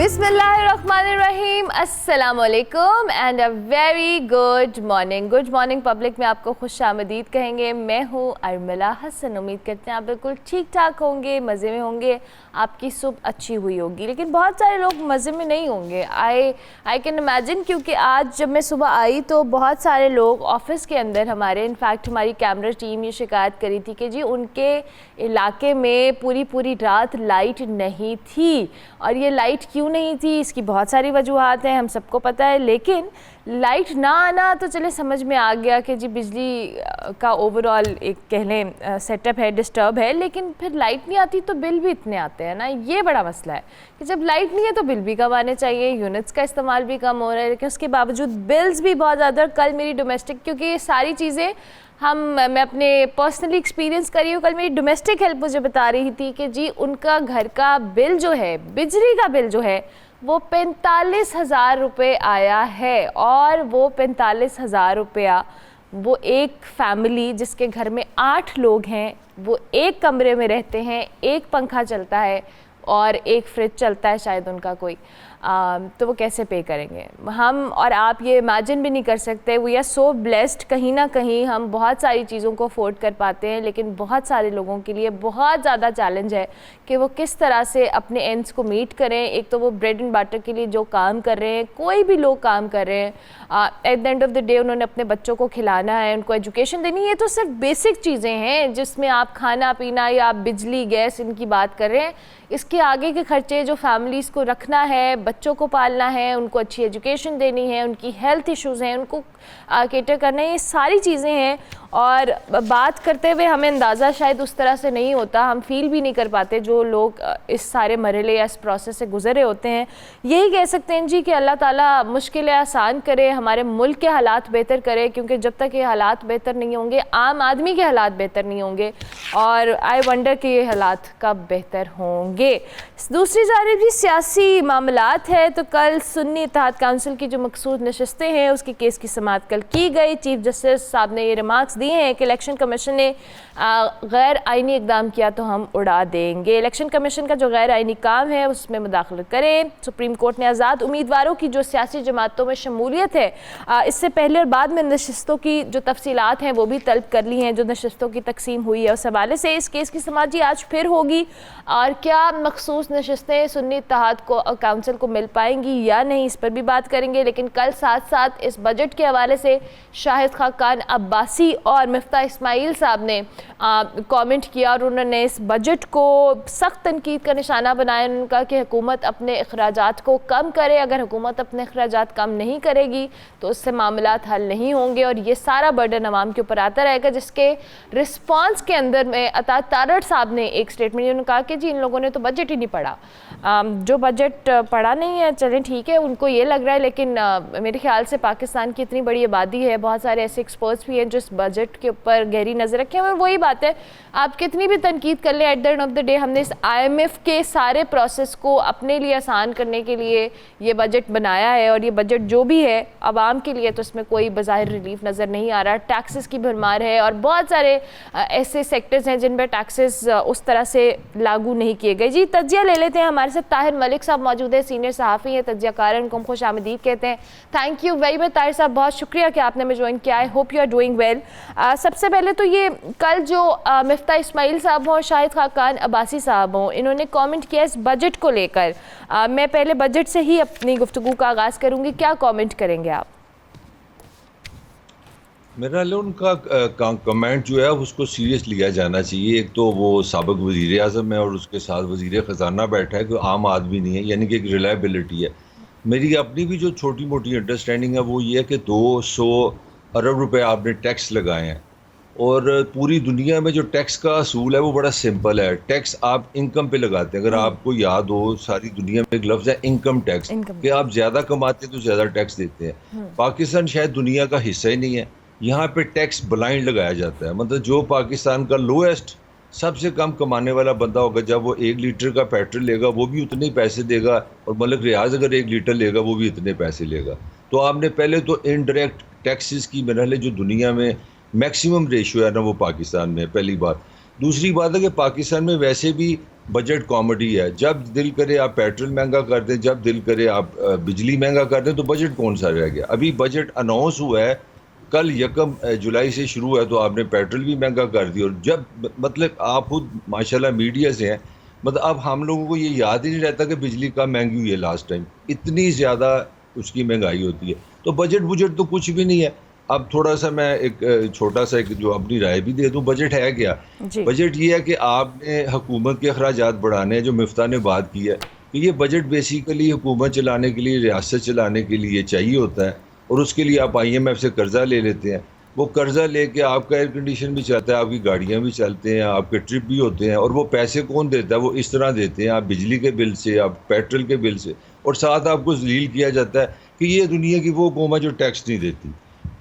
बिस्मिल्लाहिर्रहमानिर्रहीम, अस्सलामुअलैकुम and a very good morning. Good morning public में आपको खुश आमदीद कहेंगे। मैं हूँ अरमला हसन। उम्मीद करते हैं आप बिल्कुल ठीक ठाक होंगे, मज़े में होंगे, आपकी सुबह अच्छी हुई होगी। लेकिन बहुत सारे लोग मज़े में नहीं होंगे। आई कैन इमेजिन, क्योंकि आज जब मैं सुबह आई तो बहुत सारे लोग ऑफिस के अंदर हमारे, इनफैक्ट हमारी कैमरा टीम ये शिकायत करी थी कि जी उनके इलाके में पूरी रात लाइट नहीं थी। और ये लाइट क्यों नहीं थी, इसकी बहुत सारी वजूहात हैं, हम सबको पता है। लेकिन लाइट ना आना तो चले समझ में आ गया कि जी बिजली का ओवरऑल एक कह लें सेटअप है, डिस्टर्ब है। लेकिन फिर लाइट नहीं आती तो बिल भी इतने आते हैं ना, ये बड़ा मसला है कि जब लाइट नहीं है तो बिल भी कम आने चाहिए, यूनिट्स का इस्तेमाल भी कम हो रहा है, लेकिन उसके बावजूद बिल्स भी बहुत ज़्यादा। कल मेरी डोमेस्टिक, क्योंकि ये सारी चीज़ें मैं अपने पर्सनली एक्सपीरियंस करी हूँ। कल मेरी डोमेस्टिक हेल्प मुझे बता रही थी कि जी उनका घर का बिल जो है, बिजली का बिल जो है, वो 45,000 रुपये आया है। और वो 45,000 रुपया वो एक फैमिली जिसके घर में 8 लोग हैं, वो एक कमरे में रहते हैं, एक पंखा चलता है और एक फ्रिज चलता है शायद उनका कोई, तो वो कैसे पे करेंगे। हम और आप ये इमेजिन भी नहीं कर सकते। वी आर सो ब्लेस्ड, कहीं ना कहीं हम बहुत सारी चीज़ों को अफोर्ड कर पाते हैं, लेकिन बहुत सारे लोगों के लिए बहुत ज़्यादा चैलेंज है कि वो किस तरह से अपने एंड्स को मीट करें। एक तो वो ब्रेड एंड बटर के लिए जो काम कर रहे हैं, कोई भी लोग काम कर रहे हैं, at the end of the day उन्होंने अपने बच्चों को खिलाना है, उनको एजुकेशन देनी है। ये तो सिर्फ बेसिक चीज़ें हैं जिसमें आप खाना पीना या आप बिजली गैस इनकी बात कर रहे हैं। इसके आगे के खर्चे जो फैमिलीज़ को रखना है, बच्चों को पालना है, उनको अच्छी एजुकेशन देनी है, उनकी हेल्थ इश्यूज़ हैं, उनको केटर करना है, ये सारी चीज़ें हैं। और बात करते हुए हमें अंदाज़ा शायद उस तरह से नहीं होता, हम फील भी नहीं कर पाते जो लोग इस सारे मरहले या इस प्रोसेस से गुजरे होते हैं। यही कह सकते हैं जी कि अल्लाह ताला मुश्किलें आसान करे, हमारे मुल्क के हालात बेहतर करे, क्योंकि जब तक ये हालात बेहतर नहीं होंगे, आम आदमी के हालात बेहतर नहीं होंगे। और आई वंडर कि ये हालात कब बेहतर होंगे। दूसरी जानिब भी सियासी मामलात है, तो कल सुन्नी इत्तेहाद काउंसिल की जो मखसूस नशस्तें हैं उसकी केस की समाअत कल की गई। चीफ जस्टिस साहब ने ये रिमार्क्स दिए हैं कि इलेक्शन कमीशन ने गैर आइनी इकदाम किया तो हम उड़ा देंगे। इलेक्शन कमीशन का जो गैर आइनी काम है उसमें मुदाखलत करें। सुप्रीम कोर्ट ने आज़ाद उम्मीदवारों की जो सियासी जमातों में शमूलियत है, इससे पहले और बाद में नशस्तों की जो तफसीलात हैं वो भी तलब कर ली हैं, जो नशस्तों की तकसीम हुई है। उस हवाले से इस केस की समाअत जी आज फिर होगी, और क्या मखसूस नशस्तें सुन्नी इत्तेहाद को काउंसिल को मिल पाएंगी या नहीं, इस पर भी बात करेंगे। लेकिन कल साथ साथ इस बजट के हवाले से शाहिद खाकान अब्बासी और मिफ्ता इस्माइल साहब ने कमेंट किया, और उन्होंने इस बजट को सख्त तनकीद का निशाना बनाया। उन्होंने कहा कि हुकूमत अपने अखराजात को कम करे, अगर हुकूमत अपने अखराजात कम नहीं करेगी तो उससे मामलात हल नहीं होंगे और ये सारा बर्डन अवाम के ऊपर आता रहेगा। जिसके रिस्पांस के अंदर में अता तारड़ साहब ने एक स्टेटमेंट, उन्होंने कहा कि जी इन लोगों ने तो बजट ही नहीं पढ़ा। जो बजट पढ़ा नहीं है, चलें ठीक है, उनको ये लग रहा है, लेकिन मेरे ख्याल से पाकिस्तान की इतनी बड़ी आबादी है, बहुत सारे ऐसे एक्सपर्ट्स भी हैं जो इस बजट के ऊपर गहरी नज़र रखें। और वही बात है, आप कितनी भी तनकीद कर लें, at the end of the day हमने इस IMF के सारे प्रोसेस को अपने लिए आसान करने के लिए ये बजट बनाया है। और ये बजट जो भी है आवाम के लिए, तो इसमें कोई बज़ाहिर रिलीफ नज़र नहीं आ रहा। टैक्सेस की भरमार है और बहुत सारे ऐसे सेक्टर्स हैं जिन पर टैक्सेस उस तरह से लागू नहीं किए गए। जी तजिया ले लेते हैं, हमारे साथ ताहिर मलिक साहब मौजूद है, सीनियर सहाफ़ी हैं, तजियाकार, उनको हम खुश आमदीद कहते हैं। Thank you very much Tahir साहब, बहुत शुक्रिया कि आपने हमें ज्वाइन किया। I hope you are doing well. सबसे पहले तो ये कल जो मिफ्ता इस्माइल साहब हों और शाहिद खाकान अब्बासी साहब हों, इन्होंने कमेंट किया इस बजट को लेकर। मैं पहले बजट से ही अपनी गुफ्तगू का आगाज़ करूँगी, क्या कमेंट करेंगे आप? मेरा उनका कमेंट जो है उसको सीरियस लिया जाना चाहिए। एक तो वो साबिक वज़ीर आज़म है और उसके साथ वज़ीर ख़जाना बैठा है, कोई आम आदमी नहीं है, यानी कि एक रिलायबिलिटी है। मेरी अपनी भी जो छोटी मोटी अंडरस्टैंडिंग है वो ये है कि 200 अरब रुपए आपने टैक्स लगाए हैं, और पूरी दुनिया में जो टैक्स का असूल है वो बड़ा सिंपल है। टैक्स आप इनकम पे लगाते हैं। अगर आपको याद हो, सारी दुनिया में एक लफ्ज़ है इनकम टैक्स, कि आप ज़्यादा कमाते हैं तो ज़्यादा टैक्स देते हैं। पाकिस्तान शायद दुनिया का हिस्सा ही नहीं है, यहाँ पे टैक्स ब्लाइंड लगाया जाता है। मतलब जो पाकिस्तान का लोएस्ट, सबसे कम कमाने वाला बंदा होगा, जब वो 1 लीटर का पेट्रोल लेगा वो भी उतने ही पैसे देगा, और मलिक रियाज अगर 1 लीटर लेगा वो भी इतने पैसे लेगा। तो आपने पहले तो इनडायरेक्ट टैक्सेस की मरहले जो दुनिया में मैक्सिमम रेशियो है ना, वो पाकिस्तान में, पहली बात। दूसरी बात है कि पाकिस्तान में वैसे भी बजट कॉमेडी है। जब दिल करे आप पेट्रोल महंगा कर दें, जब दिल करे आप बिजली महंगा कर दें, तो बजट कौन सा रह गया? अभी बजट अनाउंस हुआ है, कल 1 जुलाई से शुरू है, तो आपने पेट्रोल भी महंगा कर दिया। और जब मतलब आप खुद माशाल्लाह मीडिया से हैं, मतलब अब हम लोगों को ये याद ही नहीं रहता कि बिजली कब महंगी हुई है लास्ट टाइम, इतनी ज़्यादा उसकी महंगाई होती है। तो बजट बुजट तो कुछ भी नहीं है। अब थोड़ा सा मैं एक छोटा सा एक जो अपनी राय भी दे दूं, बजट है क्या? जी। बजट ये है कि आपने हुकूमत के अखराजात बढ़ाने हैं, जो मिफ्ता ने बात की है कि ये बजट बेसिकली हुकूमत चलाने के लिए, रियासत चलाने के लिए चाहिए होता है। और उसके लिए आप IMF से कर्जा ले लेते हैं। वो कर्जा लेके आपका एयर कंडीशन भी चलता है, आपकी गाड़ियाँ भी चलते हैं, आपके ट्रिप भी होते हैं। और वो पैसे कौन देता है? वो इस तरह देते हैं, आप बिजली के बिल से, आप पेट्रोल के बिल से। और साथ आपको जलील किया जाता है कि ये दुनिया की वो कौम है जो टैक्स नहीं देती।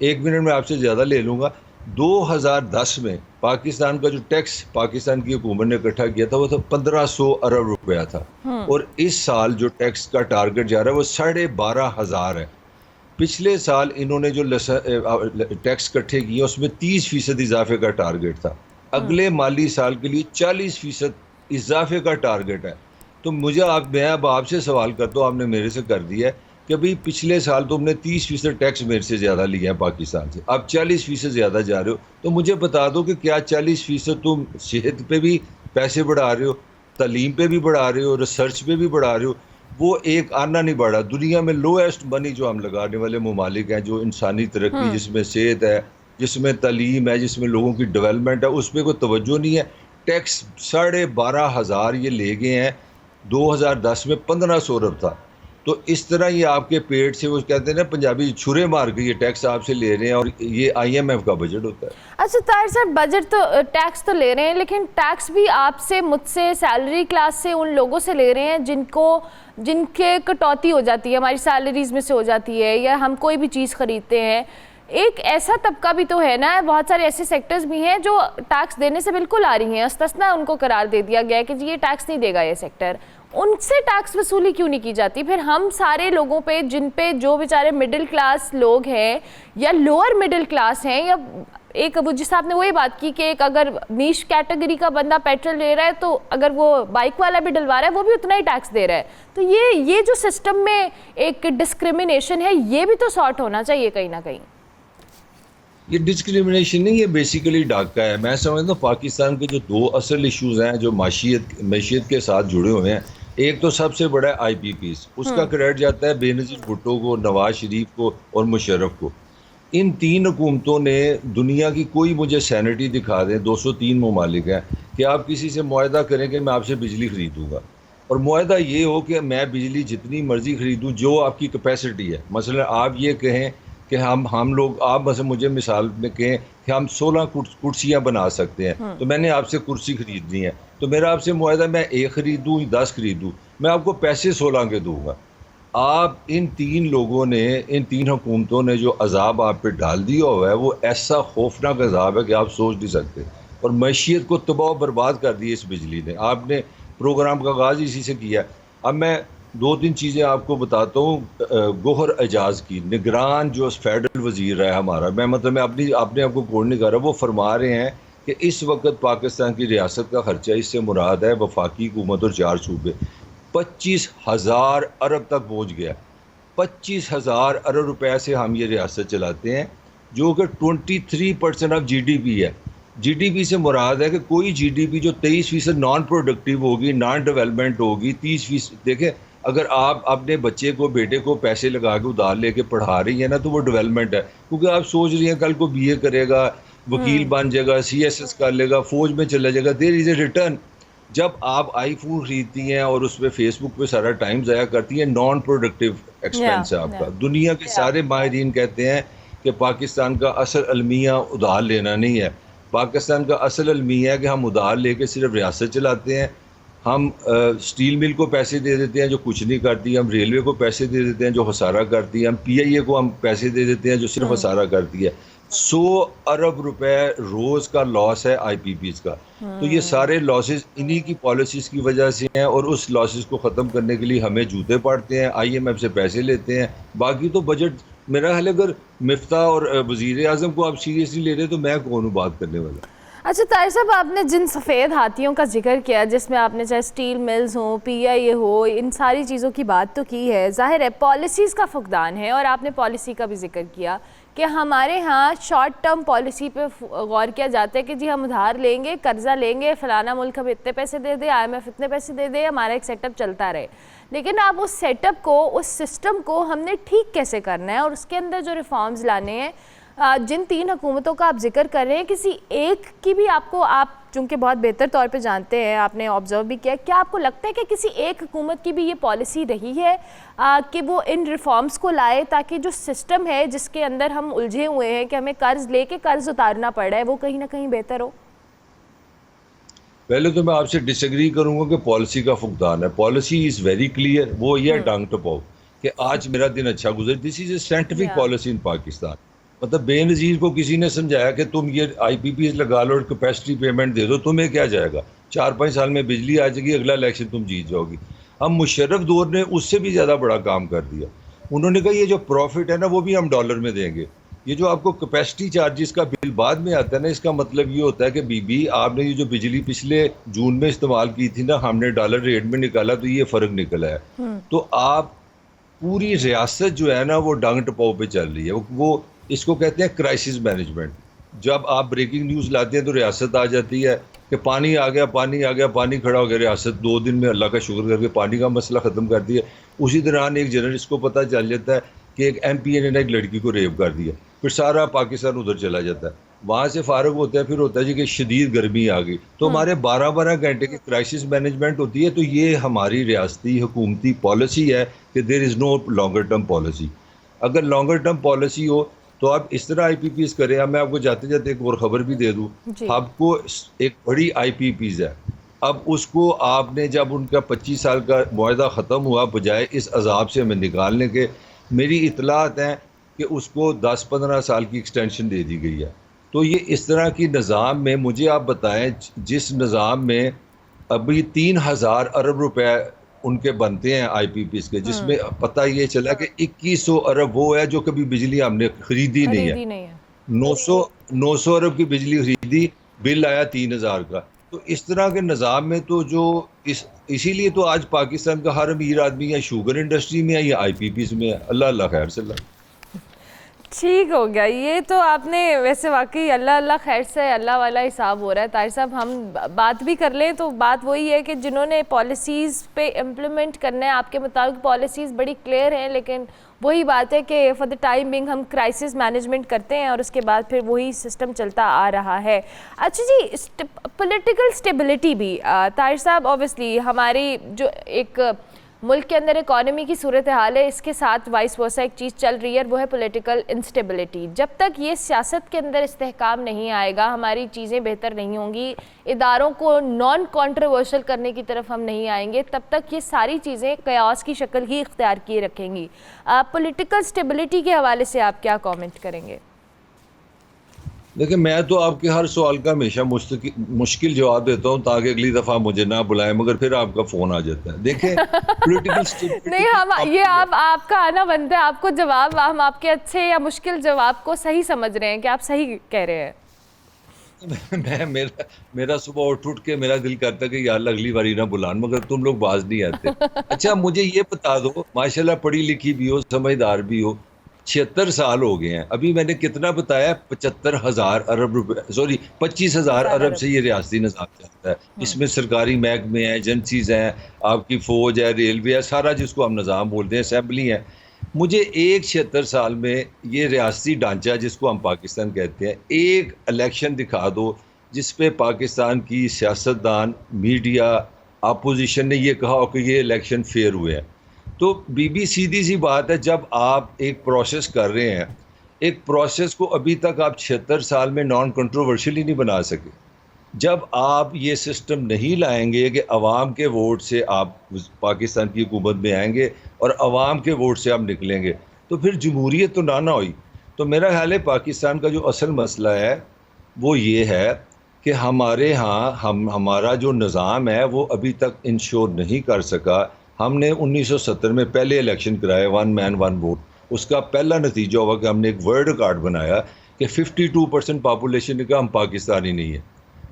1 मिनट में आपसे ज़्यादा ले लूँगा। 2010 में पाकिस्तान का जो टैक्स पाकिस्तान की हुकूमत ने इकट्ठा किया था, वो था 1500 अरब रुपया था। और इस साल जो टैक्स का टारगेट जा रहा है वो 12,500 है। पिछले साल इन्होंने जो टैक्स इकट्ठे किए उसमें 30% इजाफे का टारगेट था। अगले माली साल के लिए 40% इजाफे का टारगेट है। तो मैं अब आपसे सवाल करता हूँ, आपने मेरे से कर दिया है कि भाई पिछले साल तुमने 30% टैक्स मेरे से ज़्यादा लिया है पाकिस्तान से, अब 40% ज़्यादा जा रहे हो। तो मुझे बता दो कि क्या 40% तुम सेहत पे भी पैसे बढ़ा रहे हो, तालीम पे भी बढ़ा रहे हो, रिसर्च पे भी बढ़ा रहे हो? वो एक आना नहीं बढ़ा। दुनिया में लोएस्ट मनी जो हम लगाने वाले ममालिक हैं, जो इंसानी तरक्की, जिसमें सेहत है, जिसमें तालीम है, जिसमें लोगों की डेवलपमेंट है, उस पर कोई तवज्जो नहीं है। टैक्स 12,500 ये ले गए हैं। 2010 में 1500 अरब था। तो इस तरह ये आपके पेट से, वो कहते हैं ना पंजाबी, छुरे मार के ये टैक्स आपसे ले रहे हैं। और ये IMF का बजट होता है। अच्छा ताहिर साहब, बजट तो टैक्स तो ले रहे हैं, लेकिन टैक्स भी आपसे, मुझसे, सैलरी क्लास से, उन लोगों से ले रहे हैं जिनके कटौती हो जाती है, हमारी सैलरीज में से हो जाती है, या हम कोई भी चीज़ खरीदते हैं। एक ऐसा तबका भी तो है ना, बहुत सारे ऐसे सेक्टर्स भी हैं जो टैक्स देने से बिल्कुल आ रही हैं, इस्तिस्ना उनको करार दे दिया गया है कि जी ये टैक्स नहीं देगा ये सेक्टर। उनसे टैक्स वसूली क्यों नहीं की जाती? फिर हम सारे लोगों पे, जिन पे जो बेचारे मिडिल क्लास लोग हैं या लोअर मिडिल क्लास हैं, या एक वो जिस आपने वही बात की कि एक अगर नीश कैटेगरी का बंदा पेट्रोल ले रहा है, तो अगर वो बाइक वाला भी डलवा रहा है वो भी उतना ही टैक्स दे रहा है। तो ये जो सिस्टम में एक डिस्क्रिमिनेशन है, ये भी तो सॉर्ट होना चाहिए कहीं ना कहीं। ये डिस्क्रिमिनेशन नहीं, ये बेसिकली डाका है। मैं समझता हूँ पाकिस्तान के जो दो असल इश्यूज हैं जो मैशियत के साथ जुड़े हुए हैं, एक तो सबसे बड़ा है IPPs, उसका क्रेडिट जाता है बेनज़ीर भुट्टो को, नवाज शरीफ को और मुशर्रफ को। इन 3 हुकूमतों ने दुनिया की, कोई मुझे सैनिटी दिखा दें, 203 ममालिक हैं, कि आप किसी से मुआहदा करें कि मैं आपसे बिजली खरीदूँगा, और मुआहदा ये हो कि मैं बिजली जितनी मर्जी खरीदूँ, जो आपकी कैपेसिटी है। मसलन आप ये कहें कि हम लोग, आप बस मुझे मिसाल में कहें कि हम 16 कुर्सियाँ बना सकते हैं, तो मैंने आपसे कुर्सी खरीदनी है, तो मेरा आपसे मुआहदा, मैं 1 खरीदूँ 10 खरीदूँ, मैं आपको पैसे 16 के दूंगा। आप इन 3 लोगों ने, इन 3 हुकूमतों ने जो अजाब आप पे डाल दिया हुआ है, वो ऐसा खौफनाक अजाब है कि आप सोच नहीं सकते। और मैशियत को तबाह बर्बाद कर दी इस बिजली ने। आपने प्रोग्राम का आगाज़ इसी से किया। अब मैं 2-3 चीज़ें आपको बताता हूँ। गोहर एजाज की, निगरान जो फेडरल वजीर है हमारा, मैं अपने आप को कोड नहीं कर रहा, वो फरमा रहे हैं कि इस वक्त पाकिस्तान की रियासत का खर्चा, इससे मुराद है वफाकी हुकूमत और 4 सूबे, 25,000 अरब तक पहुँच गया। 25,000 अरब रुपए से हम ये रियासत चलाते हैं, जो कि 23% ऑफ GDP है। GDP से मुराद है कि कोई GDP जो 23% नॉन प्रोडक्टिव होगी, नॉन डेवलपमेंट होगी, 30%। देखें, अगर आप अपने बच्चे को, बेटे को पैसे लगा के उधार लेके पढ़ा रही है ना, तो वो डेवलपमेंट है। क्योंकि आप सोच रही हैं कल को BA करेगा, वकील बन जाएगा, CSS कर लेगा, फौज में चला जाएगा, देयर इज़ ए रिटर्न। जब आप iPhone खरीदती हैं और उस पर फेसबुक पे सारा टाइम ज़ाया करती हैं, नॉन प्रोडक्टिव एक्सपेंस है आपका। दुनिया के सारे माहिरीन कहते हैं कि पाकिस्तान का असल अलमिया उधार लेना नहीं है। पाकिस्तान का असल अलमिया है कि हम उधार लेके सिर्फ रियासत चलाते हैं। हम स्टील मिल को पैसे दे देते हैं जो कुछ नहीं करती, हम रेलवे को पैसे दे देते हैं जो खसारा करती है, हम PIA को हम पैसे दे देते हैं जो सिर्फ खसारा करती है। 100 अरब रुपए रोज़ का लॉस है IPPs का। तो ये सारे लॉसेस इन्हीं की पॉलिसीज़ की वजह से हैं, और उस लॉसेस को ख़त्म करने के लिए हमें जूते पड़ते हैं, IMF से पैसे लेते हैं। बाकी तो बजट, मेरा ख्याल अगर मिफ्ता और वज़ीर आज़म को आप सीरियसली ले रहे तो मैं कौन हूँ बात करने वाला। अच्छा ताहिर साहब, आपने जिन सफ़ेद हाथियों का जिक्र किया, जिसमें आपने चाहे स्टील मिल्स हो, पीआईए हो, इन सारी चीज़ों की बात तो की है, जाहिर है पॉलिसीज़ का फुकदान है, और आपने पॉलिसी का भी जिक्र किया कि हमारे यहाँ शॉर्ट टर्म पॉलिसी पे गौर किया जाता है कि जी हम उधार लेंगे, कर्जा लेंगे, फ़लाना मुल्क हमें इतने पैसे दे दे, IMF इतने पैसे दे दे, हमारा एक सेटअप चलता रहे। लेकिन आप उस सेटअप को, उस सिस्टम को हमने ठीक कैसे करना है, और उसके अंदर जो रिफॉर्म्स लाने हैं, जिन 3 हुकूमतों का आप जिक्र कर रहे हैं, किसी एक की भी आपको, आप चूँकि बहुत बेहतर तौर पे जानते हैं, आपने ऑब्जर्व भी किया, क्या आपको लगता है कि किसी एक हुकूमत की भी ये पॉलिसी रही है कि वो इन रिफॉर्म्स को लाए ताकि जो सिस्टम है जिसके अंदर हम उलझे हुए हैं कि हमें कर्ज लेके कर्ज उतारना पड़ रहा है, वो कहीं ना कहीं बेहतर हो? पहले तो मैं आपसे डिसएग्री करूंगा कि पॉलिसी का फुकदान है। पॉलिसी इज़ वेरी क्लियर, वो ये टांग टपाओ कि आज मेरा दिन अच्छा गुजर। This is a scientific policy in Pakistan. मतलब बेनज़ीर को किसी ने समझाया कि तुम ये IPPs लगा लो और कैपेसिटी पेमेंट दे दो, तुम्हें क्या जाएगा, 4-5 साल में बिजली आ जाएगी, अगला इलेक्शन तुम जीत जाओगी। हम मुशर्रफ दौर ने उससे भी ज़्यादा बड़ा काम कर दिया। उन्होंने कहा ये जो प्रॉफिट है ना, वो भी हम डॉलर में देंगे। ये जो आपको कैपेसिटी चार्जेस का बिल बाद में आता है ना, इसका मतलब ये होता है कि बीबी आपने ये जो बिजली पिछले जून में इस्तेमाल की थी ना, हमने डॉलर रेट में निकाला तो ये फ़र्क निकला है। तो आप पूरी रियासत जो है ना, वो डांग टपाओ पे चल रही है। वो इसको कहते हैं क्राइसिस मैनेजमेंट। जब आप ब्रेकिंग न्यूज़ लाते हैं तो रियासत आ जाती है कि पानी आ गया, पानी आ गया, पानी खड़ा हो गया। रियासत 2 दिन में अल्लाह का शुक्र करके पानी का मसला ख़त्म कर दिया। उसी दौरान एक जर्नलिस्ट को पता चल जाता है कि एक MP ने एक लड़की को रेप कर दिया, फिर सारा पाकिस्तान उधर चला जाता है। वहाँ से फारग होता है, फिर होता है जी कि शदीद गर्मी आ गई, तो हमारे 12-12 घंटे की क्राइसिस मैनेजमेंट होती है। तो ये हमारी रियासती हुकूमती पॉलिसी है कि there is no longer term policy. अगर लॉन्गर टर्म पॉलिसी हो तो आप इस तरह IPPs करें। अब मैं आपको जाते जाते एक और ख़बर भी दे दूँ, आपको एक बड़ी IPPs है, अब उसको आपने जब उनका 25 साल का मुआहदा ख़त्म हुआ, बजाय इस अजाब से हमें निकालने के, मेरी इतलात हैं कि उसको 10-15 साल की एक्सटेंशन दे दी गई है। तो ये इस तरह की निज़ाम में, मुझे आप बताएं, जिस निज़ाम में अभी 3000 अरब रुपए उनके बनते हैं IPPs के, जिसमें पता ये चला कि 2100 अरब वो है जो कभी बिजली हमने खरीदी नहीं है। 900 अरब की बिजली खरीदी, बिल आया 3000 का। तो इस तरह के निज़ाम में तो जो इसीलिए तो आज पाकिस्तान का हर अमीर आदमी या शुगर इंडस्ट्री में है या IPPs में है। अल्लाह अल्लाह खैर से। ठीक हो गया, ये तो आपने वैसे वाकई अल्लाह अल्लाह खैर से अल्लाह वाला हिसाब हो रहा है। ताहिर साहब, हम बात भी कर लें तो बात वही है कि जिन्होंने पॉलिसीज़ पे इम्प्लीमेंट करना है, आपके मुताबिक पॉलिसीज़ बड़ी क्लियर हैं, लेकिन वही बात है कि फॉर द टाइम बिंग हम क्राइसिस मैनेजमेंट करते हैं और उसके बाद फिर वही सिस्टम चलता आ रहा है। अच्छा जी, पॉलिटिकल स्टेबिलिटी भी ताहिर साहब, ऑब्वियसली हमारी जो एक मुल्क के अंदर इकॉनमी की सूरत हाल है, इसके साथ वाइस वर्सा एक चीज़ चल रही है, वो है पॉलिटिकल इंस्टेबिलिटी। जब तक ये सियासत के अंदर इस्तेहकाम नहीं आएगा, हमारी चीज़ें बेहतर नहीं होंगी, इदारों को नॉन कॉन्ट्रोवर्शियल करने की तरफ हम नहीं आएंगे, तब तक ये सारी चीज़ें कयास की शक्ल ही इख्तियार किए रखेंगी। पॉलिटिकल स्टेबिलिटी के हवाले से आप क्या कॉमेंट करेंगे? देखिए, मैं तो आपके हर सवाल का हमेशा मुश्किल जवाब देता हूँ ताकि अगली दफ़ा मुझे ना बुलाएं, मगर फिर आपका फ़ोन आ जाता है। देखें, पॉलिटिकल नहीं, हम ये आपका आना बनता है, आपको जवाब, हम आपके अच्छे या मुश्किल जवाब को सही समझ रहे हैं कि आप सही कह रहे हैं। मेरा सुबह उठ के मेरा दिल करता है कि यार अगली बारी ना बुलान, मगर तुम लोग बाज नहीं आते। अच्छा, मुझे ये बता दो, माशाल्लाह पढ़ी लिखी भी हो, समझदार भी हो, 76 साल हो गए हैं, अभी मैंने कितना बताया, 75,000 अरब रुपए, सॉरी 25,000 अरब से ये रियासती निज़ाम चलता है। इसमें सरकारी महकमे हैं, एजेंसीज हैं, आपकी फ़ौज है, रेलवे है, सारा जिसको हम निज़ाम बोलते हैं, असेंबली है। मुझे एक 76 साल में ये रियासती ढांचा जिसको हम पाकिस्तान कहते हैं, एक इलेक्शन दिखा दो जिस पे पाकिस्तान की सियासतदान, मीडिया, अपोजिशन ने ये कहा हो कि ये इलेक्शन फेयर हुए हैं। तो बीबी सीधी सी बात है, जब आप एक प्रोसेस कर रहे हैं, एक प्रोसेस को अभी तक आप 76 साल में नॉन कंट्रोवर्शियल ही नहीं बना सके। जब आप ये सिस्टम नहीं लाएंगे कि अवाम के वोट से आप पाकिस्तान की हुकूमत में आएंगे और अवाम के वोट से आप निकलेंगे, तो फिर जमहूरियत तो ना हुई। तो मेरा ख्याल है पाकिस्तान का जो असल मसला है वो ये है कि हमारे यहाँ हमारा जो निज़ाम है वो अभी तक इंश्योर नहीं कर सका। हमने 1970 में पहले इलेक्शन कराए, 1 मैन 1 वोट। उसका पहला नतीजा हुआ कि हमने एक वर्ल्ड रिकॉर्ड बनाया कि 52% पॉपुलेशन का हम पाकिस्तानी नहीं है।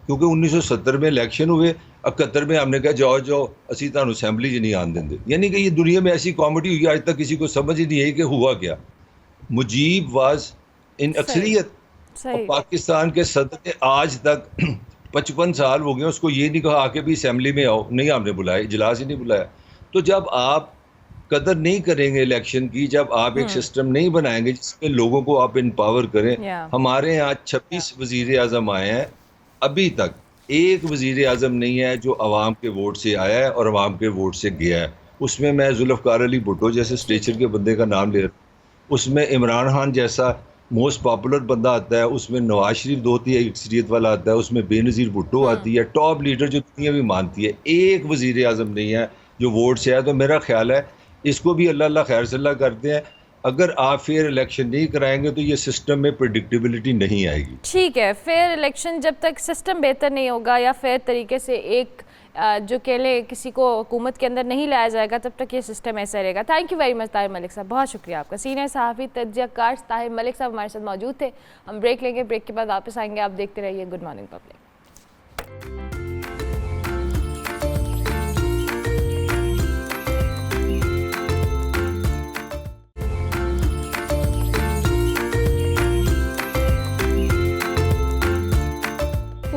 क्योंकि 1970 में इलेक्शन हुए, 71 में हमने कहा जाओ जाओ असी तुहानू असैम्बली च नहीं आन देंगे। यानी कि ये दुनिया में ऐसी कॉमेडी हुई आज तक किसी को समझ ही नहीं है कि हुआ क्या। मुजीब वाज इन सही अक्सरियत, और सही पाकिस्तान के सदर ने आज तक 55 साल हो गए, उसको ये नहीं कहा कि भी असम्बली में आओ, नहीं हमने बुलाया, इजलास ही नहीं बुलाया। तो जब आप कदर नहीं करेंगे इलेक्शन की, जब आप एक सिस्टम नहीं बनाएंगे जिसमें लोगों को आप इम्पावर करें। या हमारे यहाँ 26 वजीर आजम आए हैं, अभी तक एक वजीर आजम नहीं है जो अवाम के वोट से आया है और अवाम के वोट से गया है। उसमें मैं जुल्फ़कार अली भुट्टो जैसे स्टेचर के बंदे का नाम ले रहा हूँ, उसमें इमरान खान जैसा मोस्ट पॉपुलर बंदा आता है, उसमें नवाज शरीफ दोती है अक्सरियत वाला आता है, उसमें बेनज़ीर भुट्टो आती है, टॉप लीडर जो दुनिया भी मानती है। एक वजीर आजम नहीं है जो वोट से आया। तो मेरा ख्याल है इसको भी अल्लाह अल्लाह खैर सल्ला करते हैं। अगर आप फेयर इलेक्शन नहीं कराएंगे तो ये सिस्टम में प्रेडिक्टेबिलिटी नहीं आएगी। ठीक है, फेयर इलेक्शन जब तक सिस्टम बेहतर नहीं होगा या फेयर तरीके से एक जो कह लें किसी को हुकूमत के अंदर नहीं लाया जाएगा, तब तक ये सिस्टम ऐसा रहेगा। Thank you very much Tahir Malik साहब, बहुत शुक्रिया आपका। सीनियर सहाफ़ी तज्ज़ियाकार ताहिर मलिक साहब हमारे साथ मौजूद थे। हम ब्रेक लेंगे, ब्रेक के बाद वापस आएंगे। आप देखते रहिए good morning public.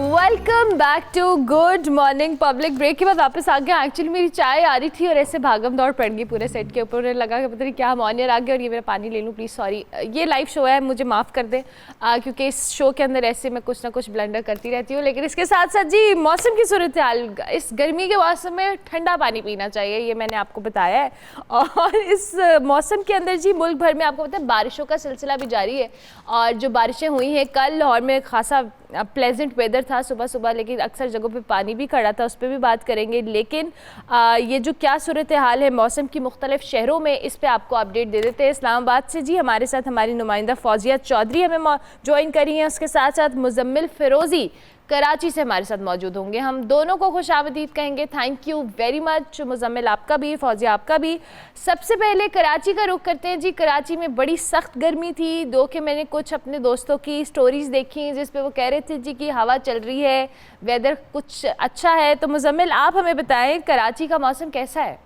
Welcome back to good morning public. Break के बाद वापस आ गया। एक्चुअली मेरी चाय आ रही थी और ऐसे भागम दौड़ पड़ गई पूरे सेट के ऊपर। उन्हें लगा कि पता नहीं क्या मॉर्नियर आ गया और ये मेरा पानी ले लूँ प्लीज़, सॉरी। ये लाइव शो है, मुझे माफ़ कर दें क्योंकि इस शो के अंदर ऐसे मैं कुछ ना कुछ ब्लंडर करती रहती हूँ। लेकिन इसके साथ साथ जी मौसम की सूरत हाल, इस गर्मी के मौसम में ठंडा पानी पीना चाहिए, ये मैंने आपको बताया है। और इस मौसम के अंदर जी मुल्क भर में आपको पता है बारिशों का सिलसिला भी जारी है। और जो बारिशें हुई हैं, कल लाहौर में खासा प्लेजेंट वेदर था सुबह सुबह, लेकिन अक्सर जगहों पे पानी भी खड़ा था, उस पर भी बात करेंगे। लेकिन ये जो क्या सूरत हाल है मौसम की मुख्तलिफ शहरों में, इस पे आपको अपडेट दे देते हैं। इस्लामाबाद से जी हमारे साथ हमारी नुमाइंदा फौजिया चौधरी हमें ज्वाइन करी हैं, उसके साथ साथ मुजम्मिल फिरोज़ी कराची से हमारे साथ मौजूद होंगे। हम दोनों को खुशामदीद कहेंगे। Thank you very much Muzammil, आपका भी, फौजिया आपका भी। सबसे पहले कराची का रुख करते हैं जी। कराची में बड़ी सख्त गर्मी थी। दो के मैंने कुछ अपने दोस्तों की स्टोरीज़ देखी जिस पे वो कह रहे थे जी कि हवा चल रही है, वेदर कुछ अच्छा है। तो मुजम्मिल आप हमें बताएं कराची का मौसम कैसा है?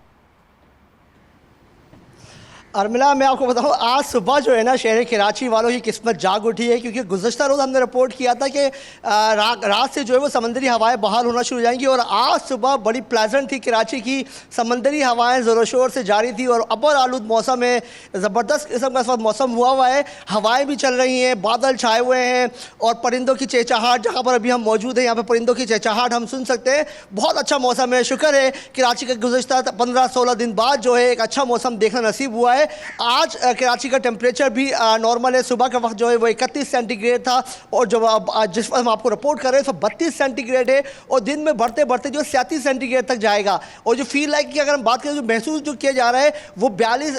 अर्मिला, मैं आपको बताऊं आज सुबह जो है ना शहर कराची वालों की किस्मत जाग उठी है, क्योंकि गुज़श्ता रोज़ हमने रिपोर्ट किया था कि रात से जो है वो समंदरी हवाएं बहाल होना शुरू हो जाएंगी। और आज सुबह बड़ी प्लेजेंट थी कराची की, समंदरी हवाएं ज़ोर शोर से जारी थी और अबर आलूद मौसम है, ज़बरदस्त किस्म का इस वक्त मौसम हुआ है। हवाएँ भी चल रही हैं, बादल छाए हुए हैं और परिंदों की चहचहाट, जहाँ पर अभी हम मौजूद हैं यहाँ पर परिंदों की चहचहाट हम सुन सकते हैं। बहुत अच्छा मौसम है। शुक्र है कराची के गुज़श्ता 15-16 दिन बाद जो है एक अच्छा मौसम देखना नसीब हुआ है। आज कराची का टेम्परेचर भी नॉर्मल है। सुबह के वक्त जो है वो 31 सेंटीग्रेड था और जो जिस वक्त हम आपको रिपोर्ट कर रहे हैं तो 32 सेंटीग्रेड है और दिन में बढ़ते बढ़ते जो 37 सेंटीग्रेड तक जाएगा। और जो फील लाइक की अगर हम बात करें, जो महसूस जो किया जा रहा है वो 42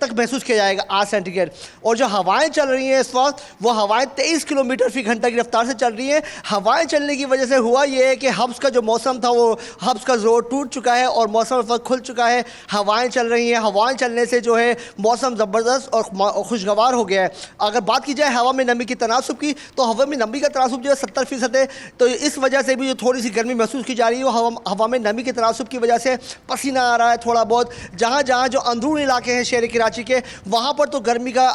तक महसूस किया जाएगा 8 सेंटीग्रेड। और जो हवाएं चल रही हैं इस वक्त, वो हवाएं 23 किलोमीटर फी घंटा की रफ्तार से चल रही हैं। हवाएं चलने की वजह से हुआ ये है कि हब्स का जो मौसम था वो हब्स का जोर टूट चुका है और मौसम इस वक्त खुल चुका है। हवाएं चल रही हैं, हवाएं चलने से जो है मौसम ज़बरदस्त और खुशगवार हो गया है। अगर बात की जाए हवा में नमी की तनासुब की, तो हवा में नमी का तनासुब जो है 70% है। तो इस वजह से भी जो थोड़ी सी गर्मी महसूस की जा रही है वो हवा में नमी के तनासुब की वजह से पसीना आ रहा है थोड़ा बहुत। जहाँ जहाँ जो अंदरूनी इलाके हैं शहर कराची के, वहाँ पर तो गर्मी का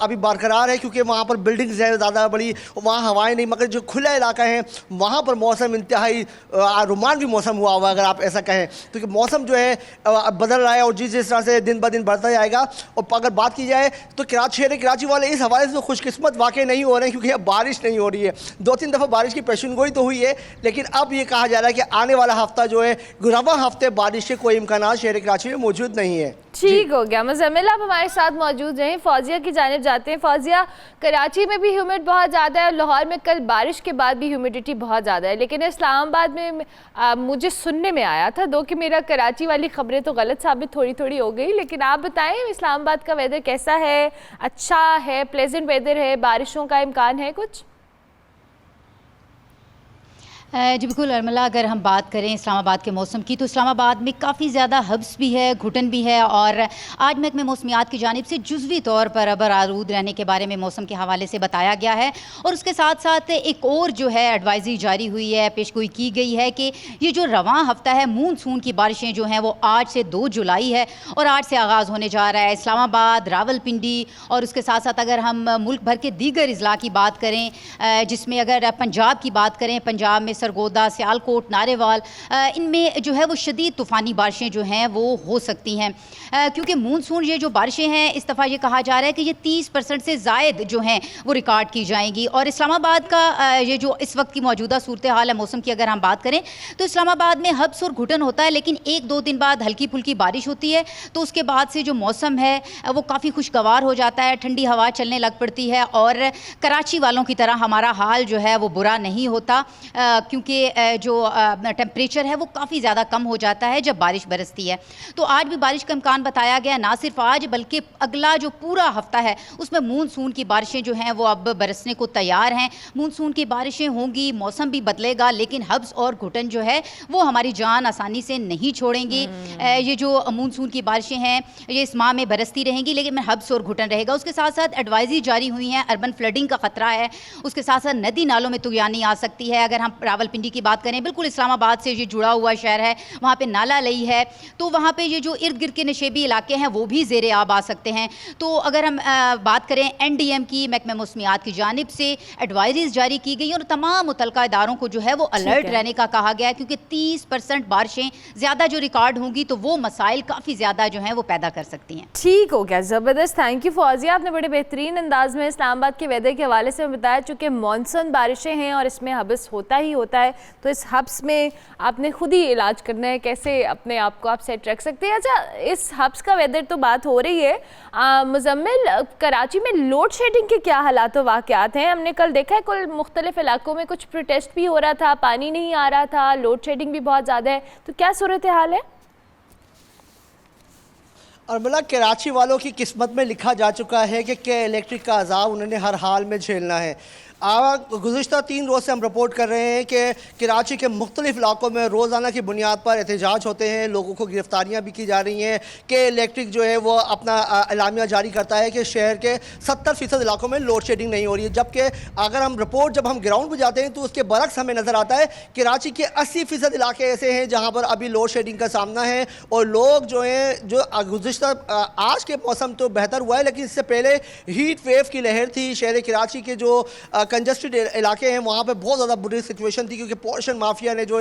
अभी बरकरार है, क्योंकि वहाँ पर बिल्डिंग्स हैं ज़्यादा बड़ी, वहाँ हवाएँ नहीं। मगर जो खुला इलाका है वहाँ पर मौसम इंतहाई रोमांचक मौसम हुआ हुआ, अगर आप ऐसा कहें, क्योंकि मौसम जो है बदल रहा है और जिस तरह से दिन ब दिन बढ़ता जाएगा। और अगर बात की जाए तो शहर कराची वाले इस हवाले से खुशकिस्मत वाकई नहीं हो रहे हैं, क्योंकि अब बारिश नहीं हो रही है। 2-3 दफ़ा बारिश की पेशेनगोई तो हुई है, लेकिन अब ये कहा जा रहा है कि आने वाला हफ्ता जो है गुज़श्ता हफ्ते बारिश के कोई इम्कान शहर कराची में मौजूद नहीं है। ठीक हो गया मुजम्मिल, आप हमारे साथ मौजूद हैं। फौजिया की जानिब जाते हैं। फौजिया, कराची में भी ह्यूमिड बहुत ज़्यादा है और लाहौर में कल बारिश के बाद भी ह्यूमिडिटी बहुत ज़्यादा है, लेकिन इस्लामाबाद में मुझे सुनने में आया था, दो कि मेरा कराची वाली खबरें तो गलत साबित थोड़ी थोड़ी हो गई, लेकिन आप बताएं इस्लामाबाद का वेदर कैसा है? अच्छा है, प्लेजेंट वेदर है, बारिशों का इम्कान है कुछ? जी बिल्कुल अर्मला, अगर हम बात करें इस्लामाबाद के मौसम की तो इस्लामाबाद में काफ़ी ज़्यादा हब्स भी है, घुटन भी है। और आज महकमे मौसमियात की जानिब से जुज़वी तौर पर अबर आलूद रहने के बारे में मौसम के हवाले से बताया गया है। और उसके साथ साथ एक और जो है एडवाइजरी जारी हुई है, पेशगोई की गई है कि ये जो रवां हफ्ता है मूनसून की बारिशें जो हैं वो आज से 2 जुलाई है और आज से आगाज़ होने जा रहा है। इस्लामाबाद, रावलपिंडी और उसके साथ साथ अगर हम मुल्क भर के दीगर अजला की बात करें, जिसमें अगर पंजाब की बात करें, पंजाब में सरगोदा, सियालकोट, नारेवाल, इनमें जो है वो शदीद तूफ़ानी बारिशें जो हैं वो हो सकती हैं, क्योंकि मूनसून ये जो बारिशें हैं इस दफ़ा ये कहा जा रहा है कि ये 30% से ज़ायद जो हैं वो रिकॉर्ड की जाएंगी। और इस्लामाबाद का ये जो इस वक्त की मौजूदा सूरत हाल है मौसम की अगर हम बात करें तो इस्लामाबाद में हब्स और घुटन होता है, लेकिन 1-2 दिन बाद हल्की फुल्की बारिश होती है तो उसके बाद से जो मौसम है वो काफ़ी खुशगवार हो जाता है, ठंडी हवा चलने लग पड़ती है। और कराची वालों की तरह हमारा हाल जो है वो बुरा नहीं होता, क्योंकि जो टेम्परेचर है वो काफ़ी ज़्यादा कम हो जाता है जब बारिश बरसती है। तो आज भी बारिश का इम्कान बताया गया, ना सिर्फ आज बल्कि अगला जो पूरा हफ्ता है उसमें मूनसून की बारिशें जो हैं वो अब बरसने को तैयार हैं। मूनसून की बारिशें होंगी, मौसम भी बदलेगा, लेकिन हब्स और घुटन जो है वो हमारी जान आसानी से नहीं छोड़ेंगी। ये जो मूनसून की बारिशें हैं ये इस माह में बरसती रहेंगी, लेकिन हब्स और घुटन रहेगा। उसके साथ साथ एडवाइजरी जारी हुई हैं, अर्बन फ्लडिंग का ख़तरा है, उसके साथ साथ नदी नालों में तुगयानी आ सकती है। अगर हम रावलपिंडी की बात करें, बिल्कुल इस्लामाबाद से ये जुड़ा हुआ शहर है, वहाँ पे नाला लई है, तो वहाँ पे ये जो इर्द गिर्द के नशेबी इलाके हैं वो भी ज़ेरे आब आ सकते हैं। तो अगर हम बात करें NDM की, महकमे मौसमियात की जानिब से एडवाइजरीज जारी की गई और तमाम मुतलका इदारों को जो है वो अलर्ट रहने का कहा गया है, क्योंकि 30% बारिशें ज़्यादा जो रिकॉर्ड होंगी तो वो मसाइल काफ़ी ज़्यादा जो हैं वो पैदा कर सकती हैं। ठीक हो गया, ज़बरदस्त। थैंक यू फौजिया, आपने बड़े बेहतरीन अंदाज में इस्लामाबाद के वेदर के हवाले से बताया। चूँकि मानसून बारिशें हैं और इसमें हब्स होता ही होता है, तो इस हब्स में आपने खुद ही इलाज करना है, कैसे अपने आप को आप सेट रख सकते हैं। अच्छा, इस हब्स का वेदर तो बात हो रही है, मुजम्मिल, कराची में लोड शेडिंग के क्या हालात व वाक़यात हैं? हमने कल देखा है कुल मुख्तलिफ इलाकों में कुछ प्रोटेस्ट भी हो रहा था, पानी नहीं आ रहा था, लोड शेडिंग भी बहुत ज़्यादा है, तो क्या सूरत हाल है? और मतलब कराची वालों की किस्मत में लिखा जा चुका है कि इलेक्ट्रिक का अज़ाब उन्होंने हर हाल में झेलना है। गुज़िश्ता 3 रोज़ से हम रिपोर्ट कर रहे हैं कि कराची के मुख्तलिफ इलाकों में रोज़ाना की बुनियाद पर एहतजाज होते हैं, लोगों को गिरफ्तारियाँ भी की जा रही हैं कि इलेक्ट्रिक जो है वो अपना एलामिया जारी करता है कि शहर के 70% इलाकों में लोड शेडिंग नहीं हो रही है। जबकि अगर हम ग्राउंड पर जाते हैं तो उसके बरक्स हमें नज़र आता है कराची के 80% इलाके ऐसे हैं जहाँ पर अभी लोड शेडिंग का सामना है। और लोग जो हैं, जो गुज़िश्ता आज के मौसम तो बेहतर हुआ है, लेकिन इससे पहले हीट वेव की लहर थी। शहर कराची के जो कंजस्टेड इलाके हैं वहाँ पे बहुत ज़्यादा बुरी सिचुएशन थी, क्योंकि पोर्शन माफिया ने जो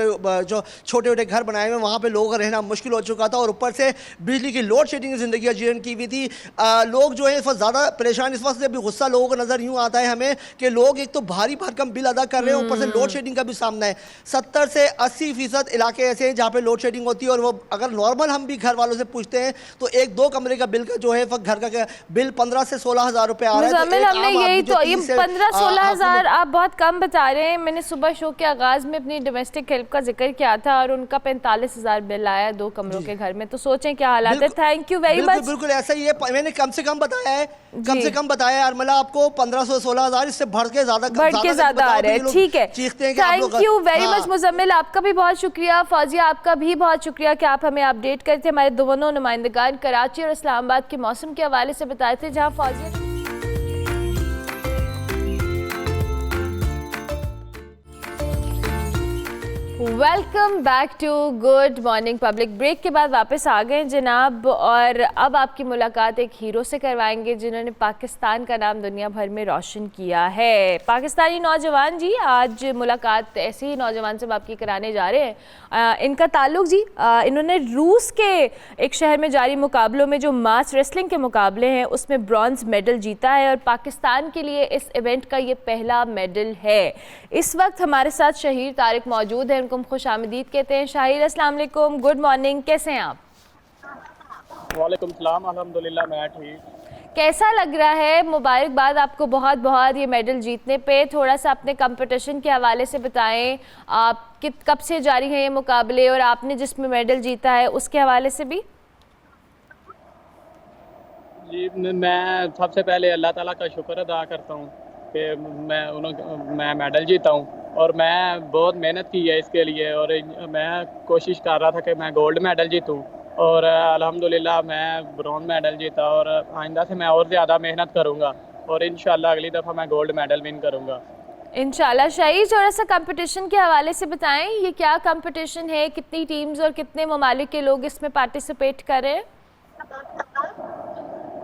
छोटे छोटे घर बनाए हुए वहाँ पे लोगों का रहना मुश्किल हो चुका था, और ऊपर से बिजली की लोड शेडिंग ज़िंदगी जीवन की हुई थी। लोग जो है इस वक्त ज़्यादा परेशान, इस वक्त से भी गुस्सा लोगों को नज़र यूँ आता है हमें कि लोग एक तो भारी भरकम बिल अदा कर रहे हैं, ऊपर से लोड शेडिंग का भी सामना है। 70 से 80% इलाके ऐसे हैं जहाँ पे लोड शेडिंग होती है, और वो अगर नॉर्मल हम भी घर वालों से पूछते हैं तो 1-2 कमरे का बिल का जो है घर का बिल 15 से 16 हज़ार रुपये आ रहा है। तो ये 15-16 हज़ार आप बहुत कम बता रहे हैं। मैंने सुबह शो के आगाज़ में अपनी डोमेस्टिक हेल्प का जिक्र किया था और उनका 45,000 बिल आया 2 कमरों के घर में, तो सोचें क्या हालात है। Thank you very much. बिल्कुल ऐसा ही है, मैंने कम से कम बताया है, अर्मला आपको 1500-16,000, इससे बढ़ के ज़्यादा आ रहे हैं। ठीक है, thank you very much Muzammil, आपका भी बहुत शुक्रिया। फौजिया, आपका भी बहुत शुक्रिया कि आप हमें अपडेट करते। हमारे दोनों नुमाइंदगान कराची और इस्लामाबाद के मौसम के हवाले से बताए थे, जहाँ Fauzia welcome back to good morning public. Break के बाद वापस आ गए जनाब, और अब आपकी मुलाकात एक हीरो से करवाएंगे जिन्होंने पाकिस्तान का नाम दुनिया भर में रोशन किया है। पाकिस्तानी नौजवान जी, आज मुलाकात ऐसे ही नौजवान से आपकी कराने जा रहे हैं। इनका ताल्लुक जी, इन्होंने रूस के एक शहर में जारी मुकाबलों में जो मास रेसलिंग के मुकाबले हैं उसमें ब्रॉन्ज मेडल जीता है, और पाकिस्तान के लिए इस इवेंट का ये पहला मेडल है। इस वक्त हमारे साथ शहीर तारिक मौजूद हैं, उनको खुश आमदीद कहते हैं। शाहिर, अस्सलाम वालेकुम, गुड मॉर्निंग, कैसे हैं आप? वालेकुम सलाम, अल्हम्दुलिल्लाह मैं ठीक। कैसा लग रहा है? मुबारकबाद आपको बहुत बहुत ये मेडल जीतने पे। थोड़ा सा अपने कंपटीशन के हवाले से बताएं, आप कब से जारी हैं ये मुकाबले, और आपने जिसमें मेडल जीता है उसके हवाले से भी। जी, मैं सबसे पहले अल्लाह ताला का शुक्र अदा करता हूँ कि मैं मेडल जीता हूँ। और मैं बहुत मेहनत की है इसके लिए, और मैं कोशिश कर रहा था कि मैं गोल्ड मेडल जीतूँ, और अल्हम्दुलिल्लाह मैं ब्रॉन्ज मेडल जीता। और आइंदा से मैं और ज़्यादा मेहनत करूँगा, और इंशाल्लाह अगली दफ़ा मैं गोल्ड मेडल विन करूँगा। इंशाल्लाह। शाही, थोड़ा सा कंपटीशन के हवाले से बताएं, ये क्या कंपटीशन है, कितनी टीम्स और कितने ममालिक के लोग इसमें पार्टिसिपेट कर रहे हैं?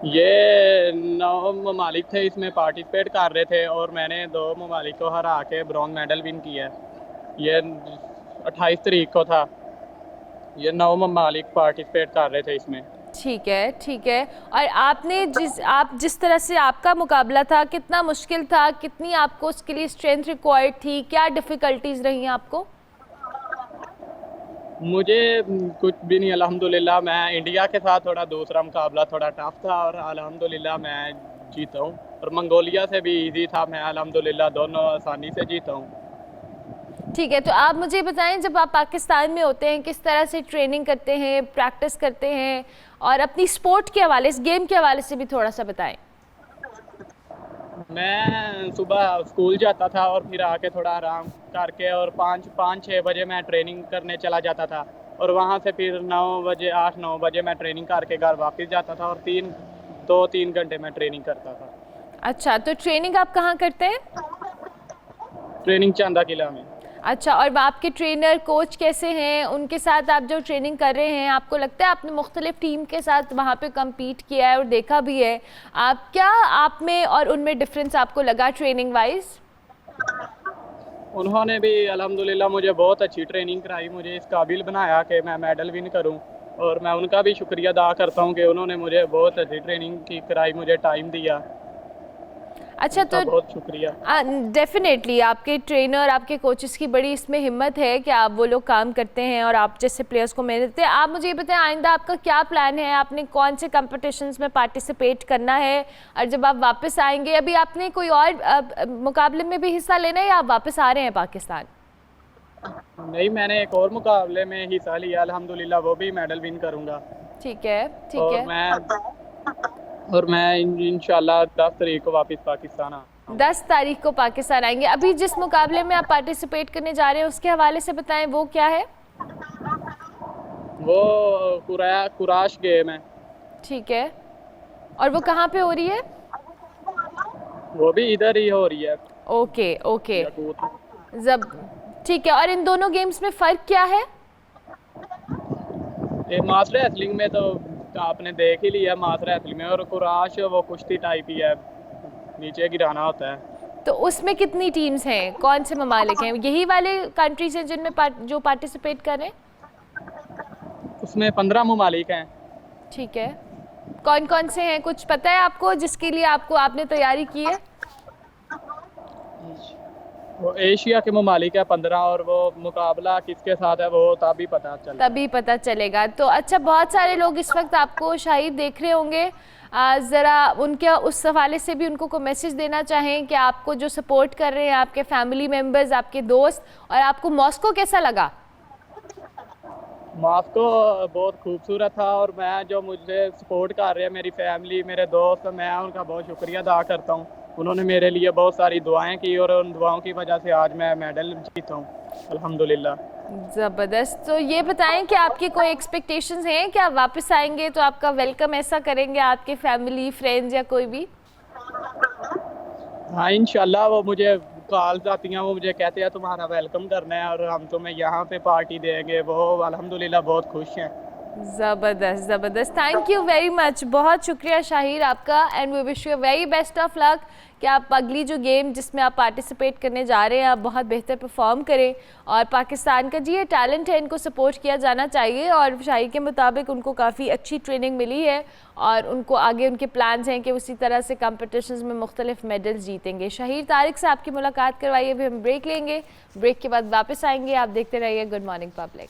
ये 9 ममालिक थे इसमें पार्टिसिपेट कर रहे थे, और मैंने 2 ममालिक को हरा के ब्रॉन्ज मेडल विन किया है। ये 28 तारीख को था। ये 9 ममालिक पार्टिसिपेट कर रहे थे इसमें। ठीक है, ठीक है। और आपने जिस तरह से आपका मुकाबला था, कितना मुश्किल था, कितनी आपको उसके लिए स्ट्रेंथ रिक्वायर्ड थी, क्या डिफ़िकल्टीज रही आपको? मुझे कुछ भी नहीं, अल्हम्दुलिल्लाह। मैं इंडिया के साथ थोड़ा दूसरा मुकाबला थोड़ा टफ था, और अल्हम्दुलिल्लाह मैं जीता हूँ। और मंगोलिया से भी इजी था, मैं अल्हम्दुलिल्लाह दोनों आसानी से जीता हूँ। ठीक है, तो आप मुझे बताएं, जब आप पाकिस्तान में होते हैं किस तरह से ट्रेनिंग करते हैं, प्रैक्टिस करते हैं, और अपनी स्पोर्ट के हवाले से, गेम के हवाले से भी थोड़ा सा बताएं। मैं सुबह स्कूल जाता था, और फिर आके थोड़ा आराम करके, और 5-6 बजे मैं ट्रेनिंग करने चला जाता था, और वहाँ से फिर 9 बजे 8-9 बजे मैं ट्रेनिंग करके घर वापस जाता था, और 2-3 घंटे मैं ट्रेनिंग करता था। अच्छा, तो ट्रेनिंग आप कहाँ करते हैं? ट्रेनिंग चांदा किला में। अच्छा, और आपके ट्रेनर कोच कैसे हैं? उनके साथ आप जो ट्रेनिंग कर रहे हैं, आपको लगता है आपने मुख्तलिफ टीम के साथ वहाँ पे कम्पीट किया है और देखा भी है, आप में और उनमें डिफरेंस आपको लगा ट्रेनिंग वाइज? उन्होंने भी अल्हम्दुलिल्लाह मुझे बहुत अच्छी ट्रेनिंग कराई, मुझे इस काबिल बनाया कि मैं मेडल विन करूं, और मैं उनका भी शुक्रिया अदा करता हूं कि उन्होंने मुझे बहुत अच्छी ट्रेनिंग की कराई, मुझे टाइम दिया। अच्छा, तो बहुत शुक्रिया। डेफिनेटली आपके ट्रेनर, आपके कोचेस की बड़ी इसमें हिम्मत है कि आप वो लोग काम करते हैं और आप जैसे प्लेयर्स को मेहनत देते हैं। आप मुझे ये बताएं, आइंदा आपका क्या प्लान है? आपने कौन से कंपटीशंस में पार्टिसिपेट करना है, और जब आप वापस आएंगे, अभी आपने कोई और मुकाबले में भी हिस्सा लेना है, या आप वापस आ रहे हैं पाकिस्तान? नहीं, मैंने एक और मुकाबले में हिस्सा लिया, अल्हम्दुलिल्लाह वो भी मेडल विन करूंगा। ठीक है, ठीक है। और मैं इंशाल्लाह 10 तारीख को वापस पाकिस्तान आऊंगा। 10 तारीख को पाकिस्तान आएंगे। अभी जिस मुकाबले में आप पार्टिसिपेट करने जा रहे हैं उसके हवाले से बताएं, वो क्या है? वो कुराश गेम है। ठीक है, और वो कहाँ पे हो रही है? वो भी इधर ही हो रही है। ओके, ओके, जब ठीक है। और इन दोनों गेम्स में फ़र्क क्या है? मास रेसलिंग में तो आपने देख ही लिया, मास रेसलिंग में, और कुराश वो कुश्ती टाइप ही है, नीचे गिराना होता है। तो उसमें कितनी टीम्स हैं, कौन से ममालिक हैं? यही वाले कंट्रीज हैं जिनमें जो पार्टिसिपेट कर रहे हैं? उसमें 15 ममालिक हैं। ठीक है, कौन कौन से हैं, कुछ पता है आपको, जिसके लिए आपने तैयारी की है? वो एशिया के ममालिक है 15, और वो मुकाबला किसके साथ है वो तभी पता चलेगा। तो अच्छा, बहुत सारे लोग इस वक्त आपको शाहिद देख रहे होंगे, ज़रा उनके उस हवाले से भी उनको को मैसेज देना चाहें कि आपको जो सपोर्ट कर रहे हैं, आपके फैमिली मेम्बर्स, आपके दोस्त, और आपको मॉस्को कैसा लगा? मॉस्को बहुत खूबसूरत था, और मैं जो मुझे सपोर्ट कर रहे हैं, मेरी फैमिली, मेरे दोस्त, मैं उनका बहुत शुक्रिया अदा करता हूँ। उन्होंने मेरे लिए बहुत सारी दुआएं की, और उन दुआओं की वजह से आज मैं मेडल जीता हूँ अल्हम्दुलिल्लाह। ज़बरदस्त। तो ये बताएं कि आपकी कोई एक्सपेक्टेशंस हैं कि आप वापस आएंगे तो आपका वेलकम ऐसा करेंगे आपके फैमिली, फ्रेंड्स या कोई भी? हाँ, इंशाल्लाह। वो मुझे कॉल्स आती हैं, वो मुझे कहते हैं तुम्हारा वेलकम करना है, और हम तुम्हें यहाँ पे पार्टी देंगे। वो अल्हम्दुलिल्लाह बहुत खुश हैं। ज़बरदस्त, ज़बरदस्त। थैंक यू वेरी मच, बहुत शुक्रिया शाहिर आपका, and we wish you very best of luck कि आप अगली जो गेम जिसमें आप पार्टिसिपेट करने जा रहे हैं, आप बहुत बेहतर परफॉर्म करें। और पाकिस्तान का जी ये टैलेंट है, इनको सपोर्ट किया जाना चाहिए, और शाहिर के मुताबिक उनको काफ़ी अच्छी ट्रेनिंग मिली है, और उनको आगे उनके प्लान्स हैं कि उसी तरह से कॉम्पिटिशन्स में मुख्तलिफ मेडल्स जीतेंगे। शाहिर तारिक से आपकी मुलाकात करवाइए। अभी हम ब्रेक लेंगे, ब्रेक के बाद वापस आएंगे। आप देखते रहिए good morning public.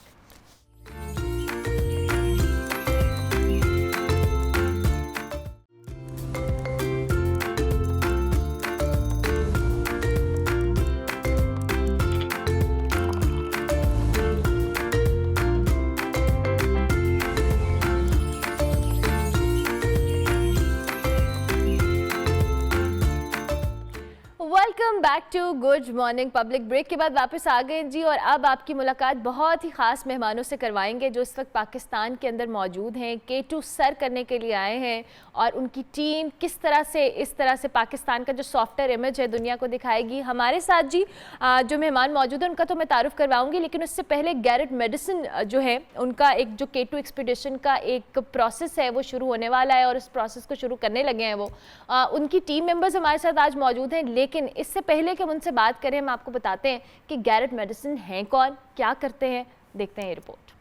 Welcome back to good morning public. Break के बाद वापस आ गए जी, और अब आपकी मुलाकात बहुत ही ख़ास मेहमानों से करवाएंगे जो इस वक्त पाकिस्तान के अंदर मौजूद हैं। K2 सर करने के लिए आए हैं और उनकी टीम किस तरह से इस तरह से पाकिस्तान का जो सॉफ्टवेयर इमेज है दुनिया को दिखाएगी। हमारे साथ जी जो मेहमान मौजूद हैं उनका तो मैं तारुफ करवाऊँगी, लेकिन उससे पहले गैरेट मेडिसन जो है उनका एक जो K2 एक्सपीडिशन का एक प्रोसेस है वो शुरू होने वाला है और इस प्रोसेस को शुरू करने लगे हैं वो। उनकी टीम मेंबर्स हमारे साथ आज मौजूद हैं, लेकिन इससे पहले कि हम उनसे बात करें हम आपको बताते हैं कि गैरेट मेडिसन हैं कौन, क्या करते हैं। देखते हैं ये रिपोर्ट।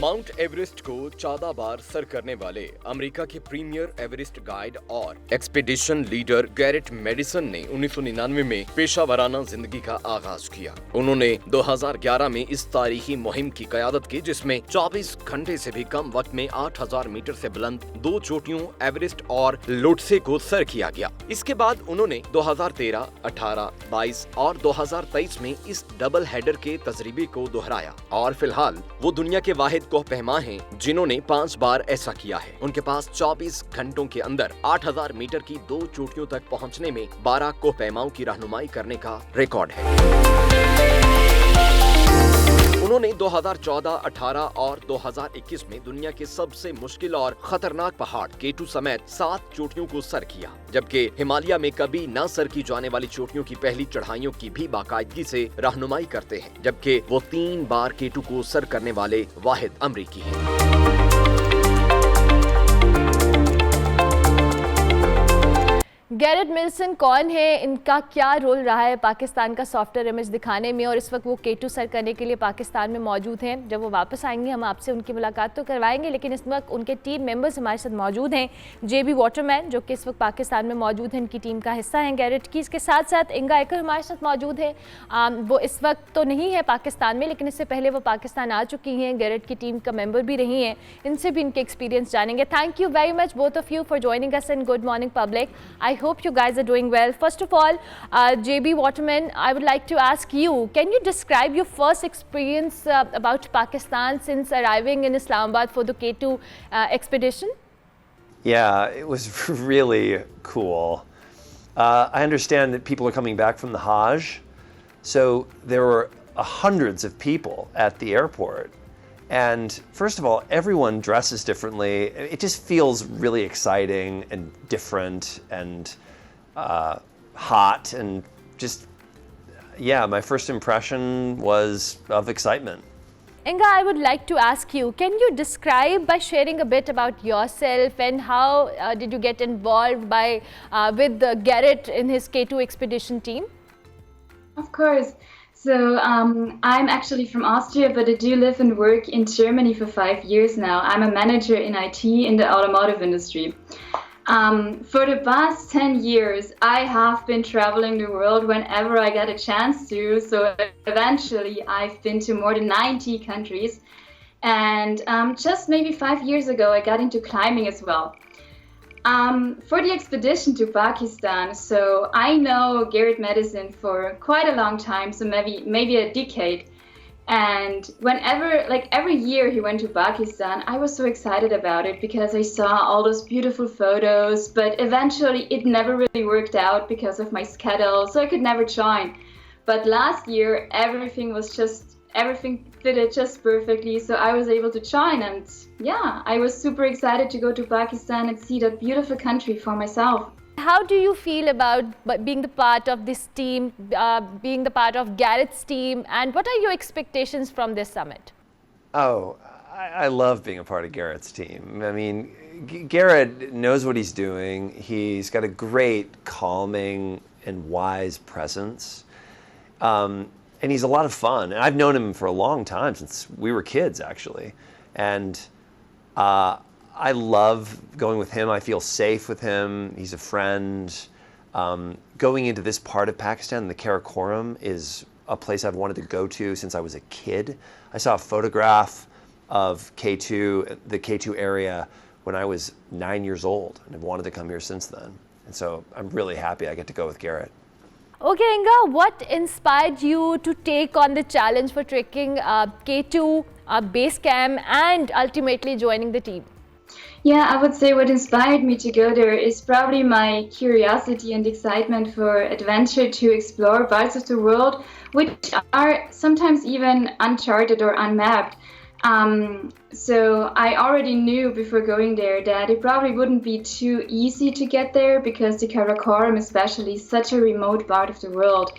माउंट एवरेस्ट को 14 बार सर करने वाले अमेरिका के प्रीमियर एवरेस्ट गाइड और एक्सपीडिशन लीडर गैरेट मेडिसन ने 1999 में पेशावराना जिंदगी का आगाज किया। उन्होंने 2011 में इस तारीखी मुहिम की क़यादत की, जिसमें 24 घंटे से भी कम वक्त में 8000 मीटर से बुलंद 2 चोटियों एवरेस्ट और लोटसे को सर किया गया। इसके बाद उन्होंने 2013, 18, 22 और 2023 में इस डबल हेडर के तजर्बे को दोहराया और फिलहाल वो दुनिया के वाहिद कोहपहमा हैं जिन्होंने 5 बार ऐसा किया है। उनके पास 24 घंटों के अंदर 8000 मीटर की 2 चोटियों तक पहुंचने में 12 कोहपहमाओं की रहनुमाई करने का रिकॉर्ड है। उन्होंने 2014, 18 और 2021 में दुनिया के सबसे मुश्किल और खतरनाक पहाड़ K2 समेत 7 चोटियों को सर किया, जबकि हिमालय में कभी न सर की जाने वाली चोटियों की पहली चढ़ाइयों की भी बाकायदगी से रहनुमाई करते हैं, जबकि वो 3 बार K2 को सर करने वाले वाहिद अमरीकी हैं। गैरेट मेडिसन कौन है, इनका क्या रोल रहा है पाकिस्तान का सॉफ्टवेयर इमेज दिखाने में, और इस वक्त वो K2 सर करने के लिए पाकिस्तान में मौजूद हैं। जब वो वापस आएंगे हम आपसे उनकी मुलाकात तो करवाएंगे, लेकिन इस वक्त उनके टीम मेंबर्स हमारे साथ मौजूद हैं। JB वाटरमैन जो कि इस वक्त पाकिस्तान में मौजूद हैं, इनकी टीम का हिस्सा हैं गैरेट की। इसके साथ साथ इंगा एकर हमारे साथ मौजूद है। वो इस वक्त तो नहीं है पाकिस्तान में, लेकिन इससे पहले वो पाकिस्तान आ चुकी हैं, गैरेट की टीम का मेंबर भी रही हैं। इनसे भी इनके एक्सपीरियंस जानेंगे। Thank you very much both of you for joining us in good morning public. I hope you guys are doing well. First of all, JB Waterman, I would like to ask you, can you describe your first experience about Pakistan since arriving in Islamabad for the K2 expedition? Yeah, it was really cool. I understand that people are coming back from the Hajj, so there were hundreds of people at the airport. And first of all, everyone dresses differently. It just feels really exciting and different and hot and just, yeah, my first impression was of excitement. Inga, I would like to ask you, can you describe by sharing a bit about yourself and how did you get involved with Garrett in his K2 expedition team? Of course. So I'm actually from Austria, but I do live and work in Germany for 5 years now. I'm a manager in IT in the automotive industry. For the past 10 years, I have been traveling the world whenever I get a chance to. So eventually, I've been to more than 90 countries. And just maybe 5 years ago, I got into climbing as well. For the expedition to Pakistan, so I know Garrett Medicine for quite a long time, so maybe a decade. And whenever, like every year he went to Pakistan, I was so excited about it because I saw all those beautiful photos, but eventually it never really worked out because of my schedule, so I could never join. But last year, everything fitted just perfectly, so I was able to join, and yeah, I was super excited to go to Pakistan and see that beautiful country for myself. How do you feel about being the part of this team, being the part of Garrett's team, and what are your expectations from this summit? Oh, I love being a part of Garrett's team. I mean, Garrett knows what he's doing. He's got a great, calming, and wise presence. And he's a lot of fun. And I've known him for a long time, since we were kids, actually. And I love going with him. I feel safe with him. He's a friend. Going into this part of Pakistan, the Karakoram, is a place I've wanted to go to since I was a kid. I saw a photograph of K2, the K2 area, when I was 9 years old, and I've wanted to come here since then. And so I'm really happy I get to go with Garrett. Okay, Inga, what inspired you to take on the challenge for trekking K2 base camp and ultimately joining the team? Yeah, I would say what inspired me to go there is probably my curiosity and excitement for adventure, to explore parts of the world which are sometimes even uncharted or unmapped. So I already knew before going there that it probably wouldn't be too easy to get there, because the Karakoram especially is such a remote part of the world.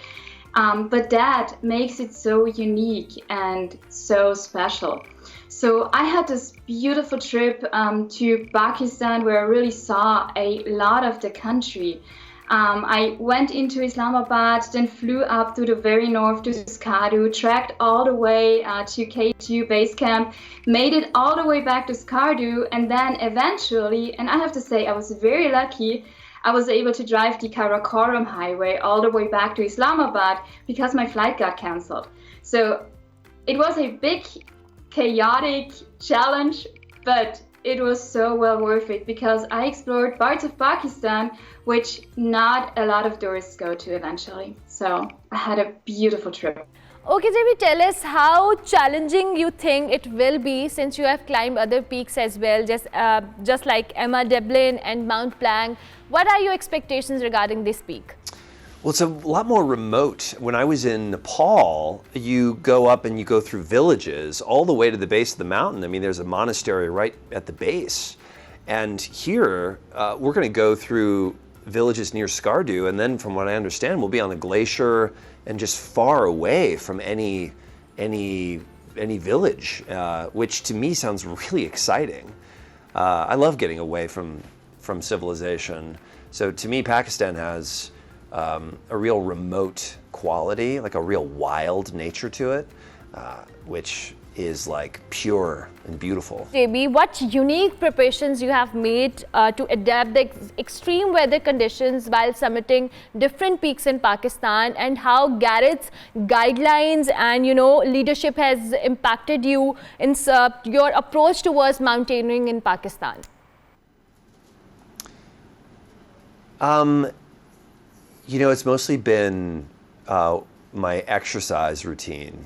But that makes it so unique and so special. So I had this beautiful trip to Pakistan, where I really saw a lot of the country. I went into Islamabad, then flew up to the very north to Skardu, trekked all the way to K2 base camp, made it all the way back to Skardu, and then eventually, and I have to say I was very lucky, I was able to drive the Karakoram highway all the way back to Islamabad because my flight got cancelled. So it was a big, chaotic challenge, but it was so well worth it, because I explored parts of Pakistan which not a lot of tourists go to eventually. So I had a beautiful trip. Okay, JB, tell us how challenging you think it will be, since you have climbed other peaks as well, just like Emma Devlin and Mount Blanc. What are your expectations regarding this peak? Well, it's a lot more remote. When I was in Nepal, you go up and you go through villages all the way to the base of the mountain. I mean, there's a monastery right at the base. And here, we're going to go through villages near Skardu, and then from what I understand, we'll be on a glacier and just far away from any village, which to me sounds really exciting. I love getting away from civilization. So to me, Pakistan has a real remote quality, like a real wild nature to it, which is like pure and beautiful. JB, what unique preparations you have made to adapt the extreme weather conditions while summiting different peaks in Pakistan, and how Garrett's guidelines and leadership has impacted you in your approach towards mountaineering in Pakistan? It's mostly been my exercise routine.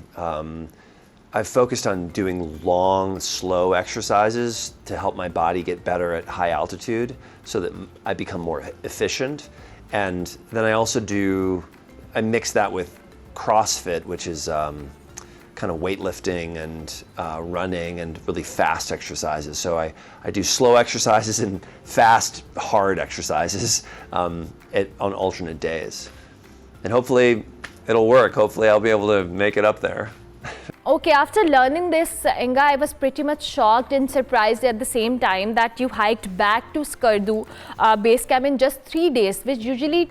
I've focused on doing long, slow exercises to help my body get better at high altitude so that I become more efficient. And then I mix that with CrossFit, which is kind of weightlifting and running and really fast exercises. So I do slow exercises and fast, hard exercises on alternate days. And hopefully it'll work. Hopefully I'll be able to make it up there. Okay, after learning this, Inga, I was pretty much shocked and surprised at the same time that you hiked back to Skardu base camp in just 3 days, which usually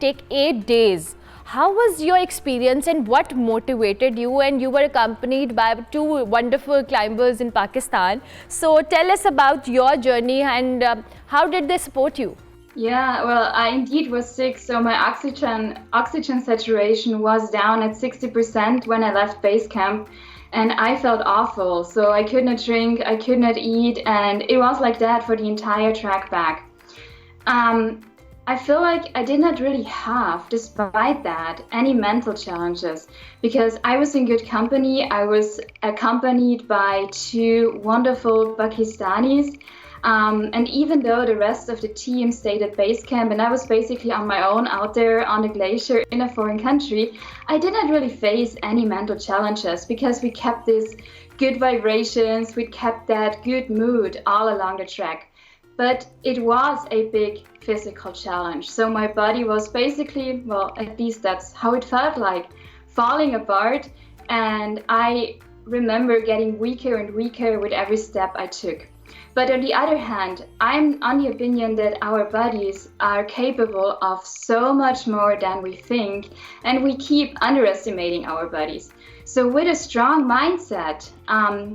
take 8 days. How was your experience, and what motivated you? And you were accompanied by 2 wonderful climbers in Pakistan. So tell us about your journey, and how did they support you? Yeah, well, I indeed was sick, so my oxygen saturation was down at 60% when I left base camp, and I felt awful. So I could not drink, I could not eat, and it was like that for the entire trek back. I feel like I did not really have, despite that, any mental challenges, because I was in good company. I was accompanied by 2 wonderful Pakistanis. And even though the rest of the team stayed at base camp and I was basically on my own out there on the glacier in a foreign country, I did not really face any mental challenges, because we kept these good vibrations, we kept that good mood all along the trek. But it was a big physical challenge. So my body was basically, well, at least that's how it felt like, falling apart. And I remember getting weaker and weaker with every step I took. But on the other hand, I'm on the opinion that our bodies are capable of so much more than we think, and we keep underestimating our bodies. So with a strong mindset,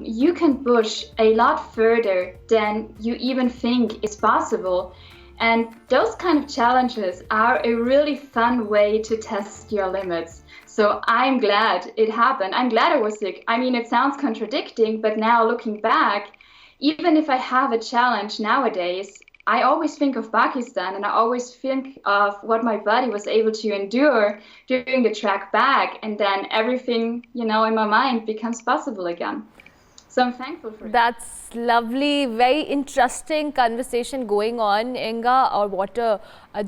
you can push a lot further than you even think is possible. And those kind of challenges are a really fun way to test your limits. So I'm glad it happened. I'm glad I was sick. I mean, it sounds contradicting, but now looking back, even if I have a challenge nowadays, I always think of Pakistan, and I always think of what my body was able to endure during the trek back, and then everything, in my mind becomes possible again. So I'm thankful for that. That's lovely, very interesting conversation going on. इंगा और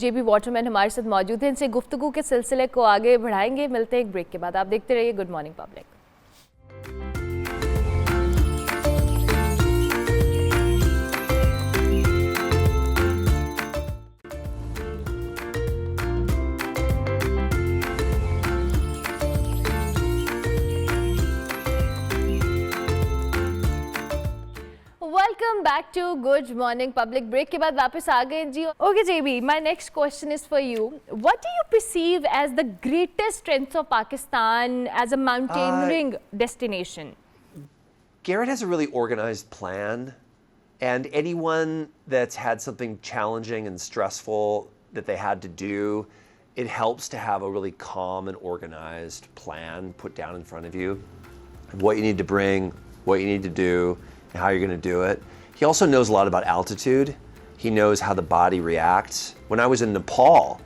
JB Waterman हमारे साथ मौजूद हैं. इनसे गुफ्तगू के सिलसिले को आगे बढ़ाएंगे. मिलते हैं एक ब्रेक के बाद. आप देखते रहिए good morning public. Welcome back to Good Morning Public. Break के बाद वापस आ गए जी. Okay JB, my next question is for you. What do you perceive as the greatest strengths of Pakistan as a mountaineering destination? Garrett has a really organized plan, and anyone that's had something challenging and stressful that they had to do, it helps to have a really calm and organized plan put down in front of you. What you need to bring, what you need to do, and how you're going to do it. He also knows a lot about altitude. He knows how the body reacts. When I was in Nepal,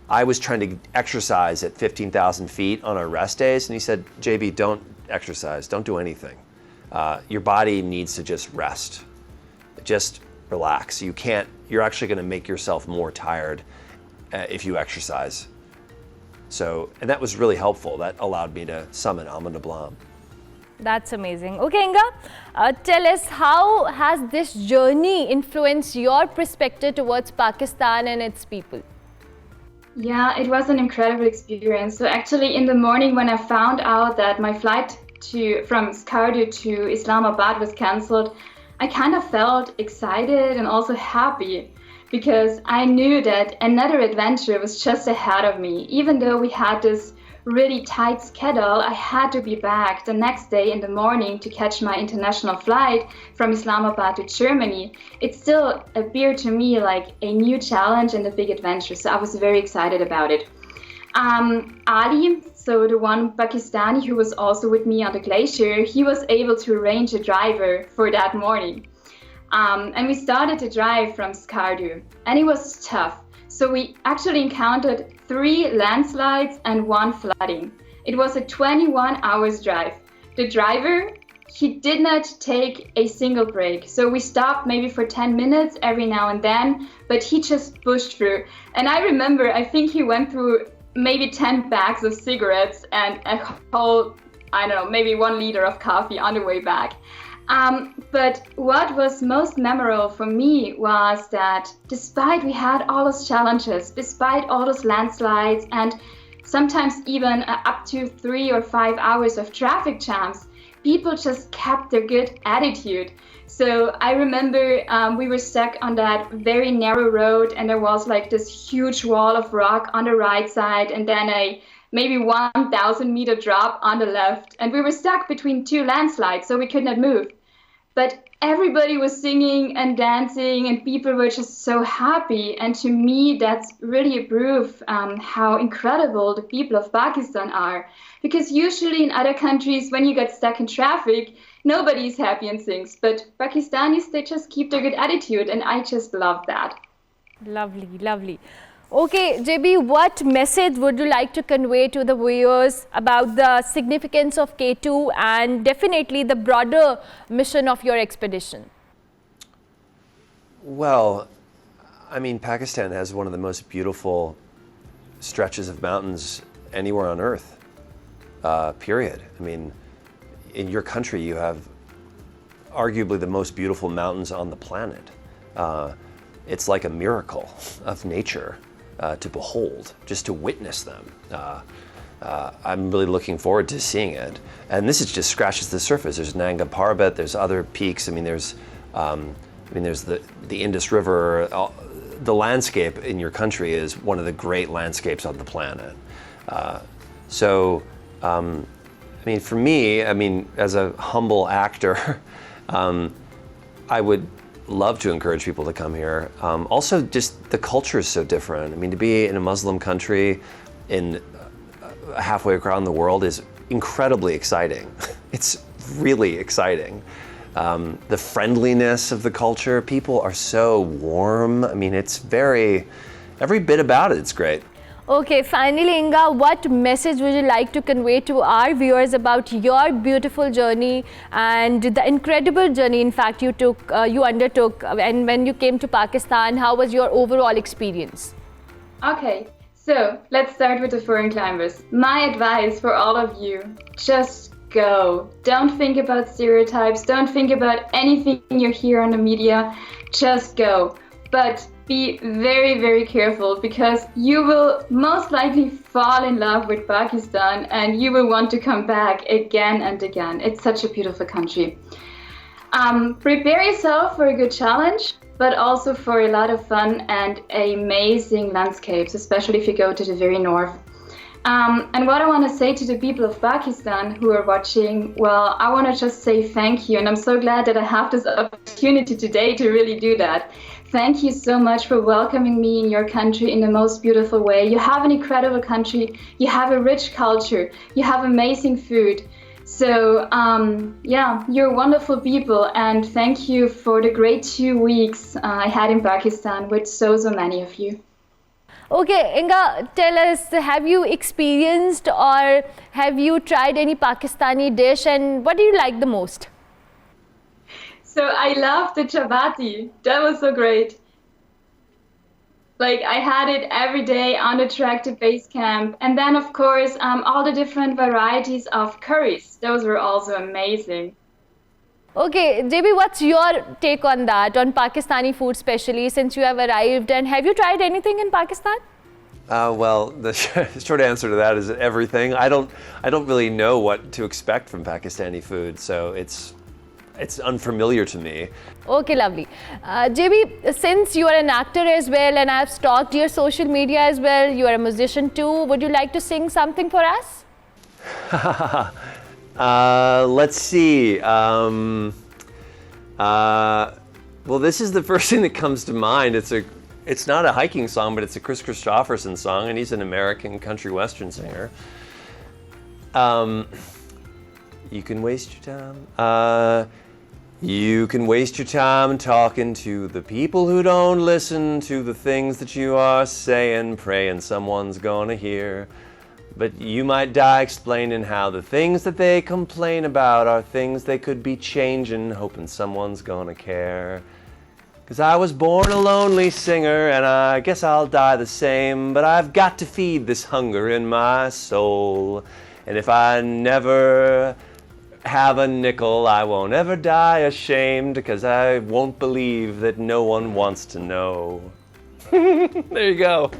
I was trying to exercise at 15,000 feet on our rest days, and he said, JB, don't exercise, don't do anything. Your body needs to just rest. Just relax. You're actually going to make yourself more tired if you exercise. And that was really helpful. That allowed me to summit Alma Nablam. That's amazing. Okay, Inga, tell us, how has this journey influenced your perspective towards Pakistan and its people? Yeah, it was an incredible experience. So actually in the morning when I found out that my flight from Skardu to Islamabad was cancelled, I kind of felt excited and also happy because I knew that another adventure was just ahead of me. Even though we had this really tight schedule, I had to be back the next day in the morning to catch my international flight from Islamabad to Germany. It still appeared to me like a new challenge and a big adventure, so I was very excited about it. Ali, so the one Pakistani who was also with me on the glacier, he was able to arrange a driver for that morning. And we started to drive from Skardu, and it was tough. So we actually encountered 3 landslides and 1 flooding. It was a 21 hours drive. The driver, he did not take a single break. So we stopped maybe for 10 minutes every now and then, but he just pushed through. And I remember, I think he went through maybe 10 bags of cigarettes and a whole, I don't know, maybe 1 liter of coffee on the way back. But what was most memorable for me was that despite we had all those challenges, despite all those landslides and sometimes even up to 3 or 5 hours of traffic jams, people just kept their good attitude. So I remember we were stuck on that very narrow road and there was like this huge wall of rock on the right side and then a maybe 1,000 meter drop on the left. And we were stuck between 2 landslides, so we could not move. But everybody was singing and dancing and people were just so happy. And to me, that's really a proof how incredible the people of Pakistan are. Because usually in other countries, when you get stuck in traffic, nobody's happy and sings. But Pakistanis, they just keep their good attitude. And I just love that. Lovely, lovely. Okay, JB, what message would you like to convey to the viewers about the significance of K2 and definitely the broader mission of your expedition? Well, I mean, Pakistan has one of the most beautiful stretches of mountains anywhere on earth, period. I mean, in your country, you have arguably the most beautiful mountains on the planet. It's like a miracle of nature. To behold, just to witness them. I'm really looking forward to seeing it. And this just scratches the surface. There's Nanga Parbat, there's other peaks. I mean, there's the Indus River. The landscape in your country is one of the great landscapes on the planet. I mean, for me, I mean, as a humble actor, I would love to encourage people to come here. Also, just the culture is so different. I mean, to be in a Muslim country in halfway around the world is incredibly exciting. It's really exciting. The friendliness of the culture, people are so warm. I mean, it's every bit about it, it's great. Okay, finally, Inga, what message would you like to convey to our viewers about your beautiful journey and the incredible journey, in fact, you undertook, and when you came to Pakistan, how was your overall experience? Okay, so let's start with the foreign climbers. My advice for all of you, just go. Don't think about stereotypes, don't think about anything you hear on the media, just go. But be very, very careful, because you will most likely fall in love with Pakistan and you will want to come back again and again. It's such a beautiful country. Prepare yourself for a good challenge, but also for a lot of fun and amazing landscapes, especially if you go to the very north. And what I want to say to the people of Pakistan who are watching, well, I want to just say thank you. And I'm so glad that I have this opportunity today to really do that. Thank you so much for welcoming me in your country in the most beautiful way. You have an incredible country. You have a rich culture. You have amazing food. So, yeah, you're wonderful people. And thank you for the great 2 weeks I had in Pakistan with so many of you. Okay, Inga, tell us, have you experienced or have you tried any Pakistani dish, and what do you like the most? So I love the chapati. That was so great. Like, I had it every day on the trek to base camp. And then, of course, all the different varieties of curries. Those were also amazing. Okay, JB, what's your take on that, on Pakistani food especially, since you have arrived, and have you tried anything in Pakistan? Well, the short answer to that is everything. I don't really know what to expect from Pakistani food, so it's unfamiliar to me. Okay, lovely. JB, since you are an actor as well, and I've stalked your social media as well, you are a musician too, would you like to sing something for us? Let's see. Well, this is the first thing that comes to mind. It's not a hiking song, but it's a Chris Christopherson song, and he's an American country western singer. You can waste your time. You can waste your time talking to the people who don't listen to the things that you are saying, praying someone's gonna hear. But you might die explaining how the things that they complain about are things they could be changing, hoping someone's gonna care. 'Cause I was born a lonely singer, and I guess I'll die the same, but I've got to feed this hunger in my soul. And if I never have a nickel, I won't ever die ashamed, 'cause I won't believe that no one wants to know. There you go.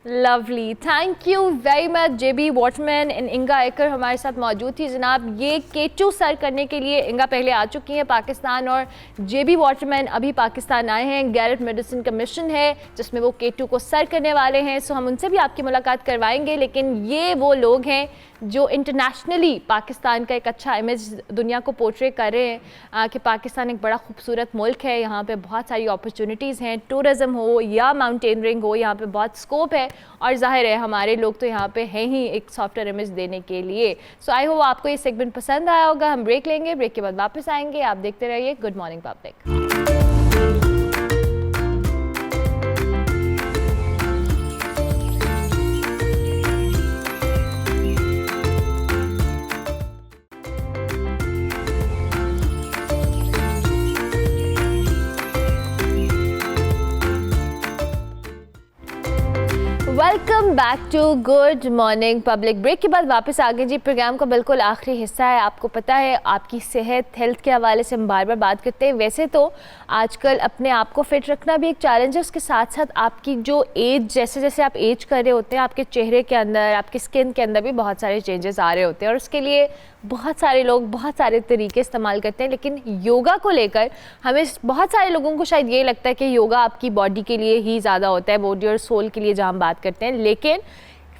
Lovely, thank you very much JB Waterman and Inga Acker हमारे साथ मौजूद थी। जनाब, ये K2 sir करने के लिए इंगा पहले आ चुकी हैं पाकिस्तान, और JB वॉटरमैन अभी पाकिस्तान आए हैं। गैरेट मेडिसिन का मिशन है जिसमें वो K2 को सर करने वाले हैं, सो हम उनसे भी आपकी मुलाकात करवाएंगे। लेकिन ये वो लोग हैं जो इंटरनेशनली पाकिस्तान का एक अच्छा इमेज दुनिया को पोर्ट्रे कर रहे हैं कि पाकिस्तान एक बड़ा खूबसूरत मुल्क है, यहाँ पे बहुत सारी अपॉर्चुनिटीज़ हैं, टूरिज़म हो या माउंटेनरिंग हो, यहाँ पे बहुत स्कोप है। और जाहिर है हमारे लोग तो यहाँ पे हैं ही एक सॉफ्टवेयर इमेज देने के लिए। सो आई होप आपको ये सेगमेंट पसंद आया होगा। हम ब्रेक लेंगे, ब्रेक के बाद वापस आएंगे। आप देखते रहिए good morning public. Welcome back to good morning public. Break के बाद वापस आ गए जी। प्रोग्राम का बिल्कुल आखिरी हिस्सा है। आपको पता है आपकी सेहत, हेल्थ के हवाले से हम बार बार बात करते हैं। वैसे तो आजकल अपने आप को फिट रखना भी एक चैलेंज है, उसके साथ साथ आपकी जो एज, जैसे जैसे आप एज कर रहे होते हैं, आपके चेहरे के अंदर, आपकी स्किन के अंदर भी बहुत सारे चेंजेस आ रहे होते हैं, और उसके लिए बहुत सारे लोग बहुत सारे तरीके इस्तेमाल करते हैं। लेकिन योगा को लेकर हमें बहुत सारे लोगों को शायद ये लगता है कि योगा आपकी बॉडी के लिए ही ज़्यादा होता है, बॉडी और सोल के लिए जहाँ हम बात करते हैं। लेकिन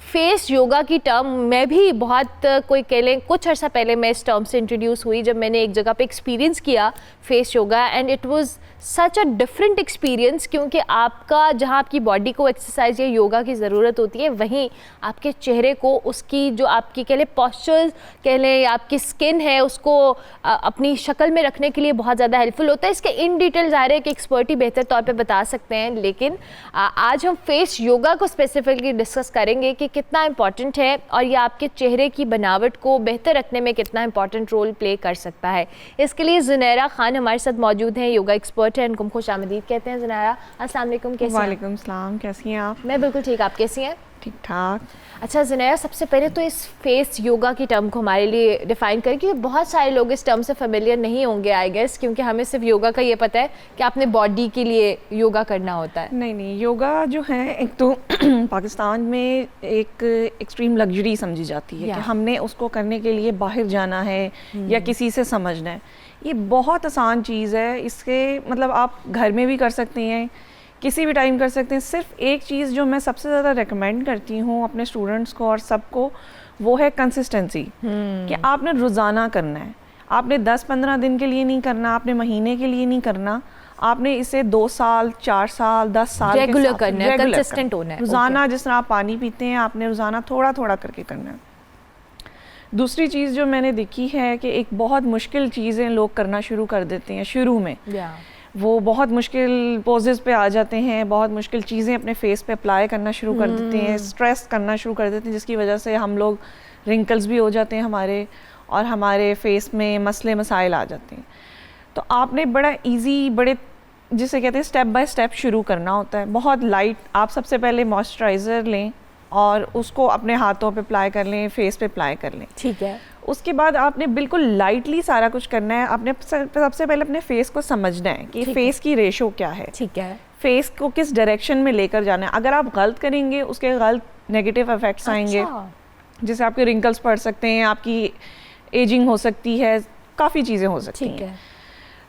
फेस योगा की टर्म मैं भी बहुत कोई कह लें कुछ अर्सा पहले मैं इस टर्म से इंट्रोड्यूस हुई जब मैंने एक जगह पे एक्सपीरियंस किया face yoga, and it was such a different experience, क्योंकि आपका जहाँ आपकी बॉडी को एक्सरसाइज या योगा की ज़रूरत होती है वहीं आपके चेहरे को उसकी जो आपकी कह लें पॉस्चर्स कह लें या आपकी स्किन है उसको अपनी शक्ल में रखने के लिए बहुत ज़्यादा हेल्पफुल होता है। इसके इन डिटेल ज़ाहिर है कि एक्सपर्ट ही बेहतर तौर पे बता सकते हैं, लेकिन आज हम फेस योगा को स्पेसिफिकली डिस्कस करेंगे कि कितना इंपॉर्टेंट है और ये आपके चेहरे की बनावट को बेहतर रखने में कितना इंपॉर्टेंट रोल प्ले कर सकता है। इसके लिए ज़ुनैरा खान हमारे साथ मौजूद हैं, योगा एक्सपर्ट हैं, उनको खुश आमदीद कहते हैं। ज़ुनैरा अस्सलाम वालेकुम, कैसी हैं? वालेकुम सलाम, कैसी हैं आप? मैं बिल्कुल ठीक, आप कैसी हैं? ठीक ठाक। अच्छा ज़ुनैरा, सबसे पहले तो इस फेस योगा की टर्म को हमारे लिए डिफ़ाइन करें, क्योंकि बहुत सारे लोग इस टर्म से फेमिलियर नहीं होंगे आई गेस, क्योंकि हमें सिर्फ योगा का ये पता है कि आपने बॉडी के लिए योगा करना होता है। नहीं, योगा जो है एक तो पाकिस्तान में एक एक्सट्रीम लग्जरी समझी जाती है कि हमने उसको करने के लिए बाहर जाना है या किसी से समझना है। ये बहुत आसान चीज़ है, इसके मतलब आप घर में भी कर सकते हैं, किसी भी टाइम कर सकते हैं। सिर्फ एक चीज़ जो मैं सबसे ज़्यादा रेकमेंड करती हूँ अपने स्टूडेंट्स को और सबको, वो है कंसिस्टेंसी, कि आपने रोज़ाना करना है। आपने 10-15 दिन के लिए नहीं करना, आपने महीने के लिए नहीं करना, आपने इसे 2 साल 4 साल 10 साल रेगुलर करना है, कंसिस्टेंट होना है। रोज़ाना जिस तरह आप पानी पीते हैं आपने रोज़ाना थोड़ा थोड़ा करके करना है। दूसरी चीज़ जो मैंने देखी है कि एक बहुत मुश्किल चीज़ें लोग करना शुरू कर देते हैं शुरू में, वो बहुत मुश्किल पोजेस पे आ जाते हैं, बहुत मुश्किल चीज़ें अपने फेस पे अप्लाई करना शुरू कर देते हैं, स्ट्रेस करना शुरू कर देते हैं, जिसकी वजह से हम लोग रिंकल्स भी हो जाते हैं हमारे, और हमारे फेस में मसले मसाइल आ जाते हैं। तो आपने बड़ा इजी, बड़े जिसे कहते हैं स्टेप बाय स्टेप शुरू करना होता है। बहुत लाइट, आप सबसे पहले मॉइस्चराइज़र लें और उसको अपने हाथों पे अप्लाई कर लें, फेस पे अप्लाई कर लें, ठीक है। उसके बाद आपने बिल्कुल लाइटली सारा कुछ करना है। आपने सबसे पहले अपने फेस को समझना है कि फेस की रेशो क्या है, ठीक है, फेस को किस डायरेक्शन में लेकर जाना है। अगर आप गलत करेंगे उसके गलत नेगेटिव इफेक्ट्स आएंगे, जैसे आपके रिंकल्स पड़ सकते हैं, आपकी एजिंग हो सकती है, काफ़ी चीज़ें हो सकती हैं।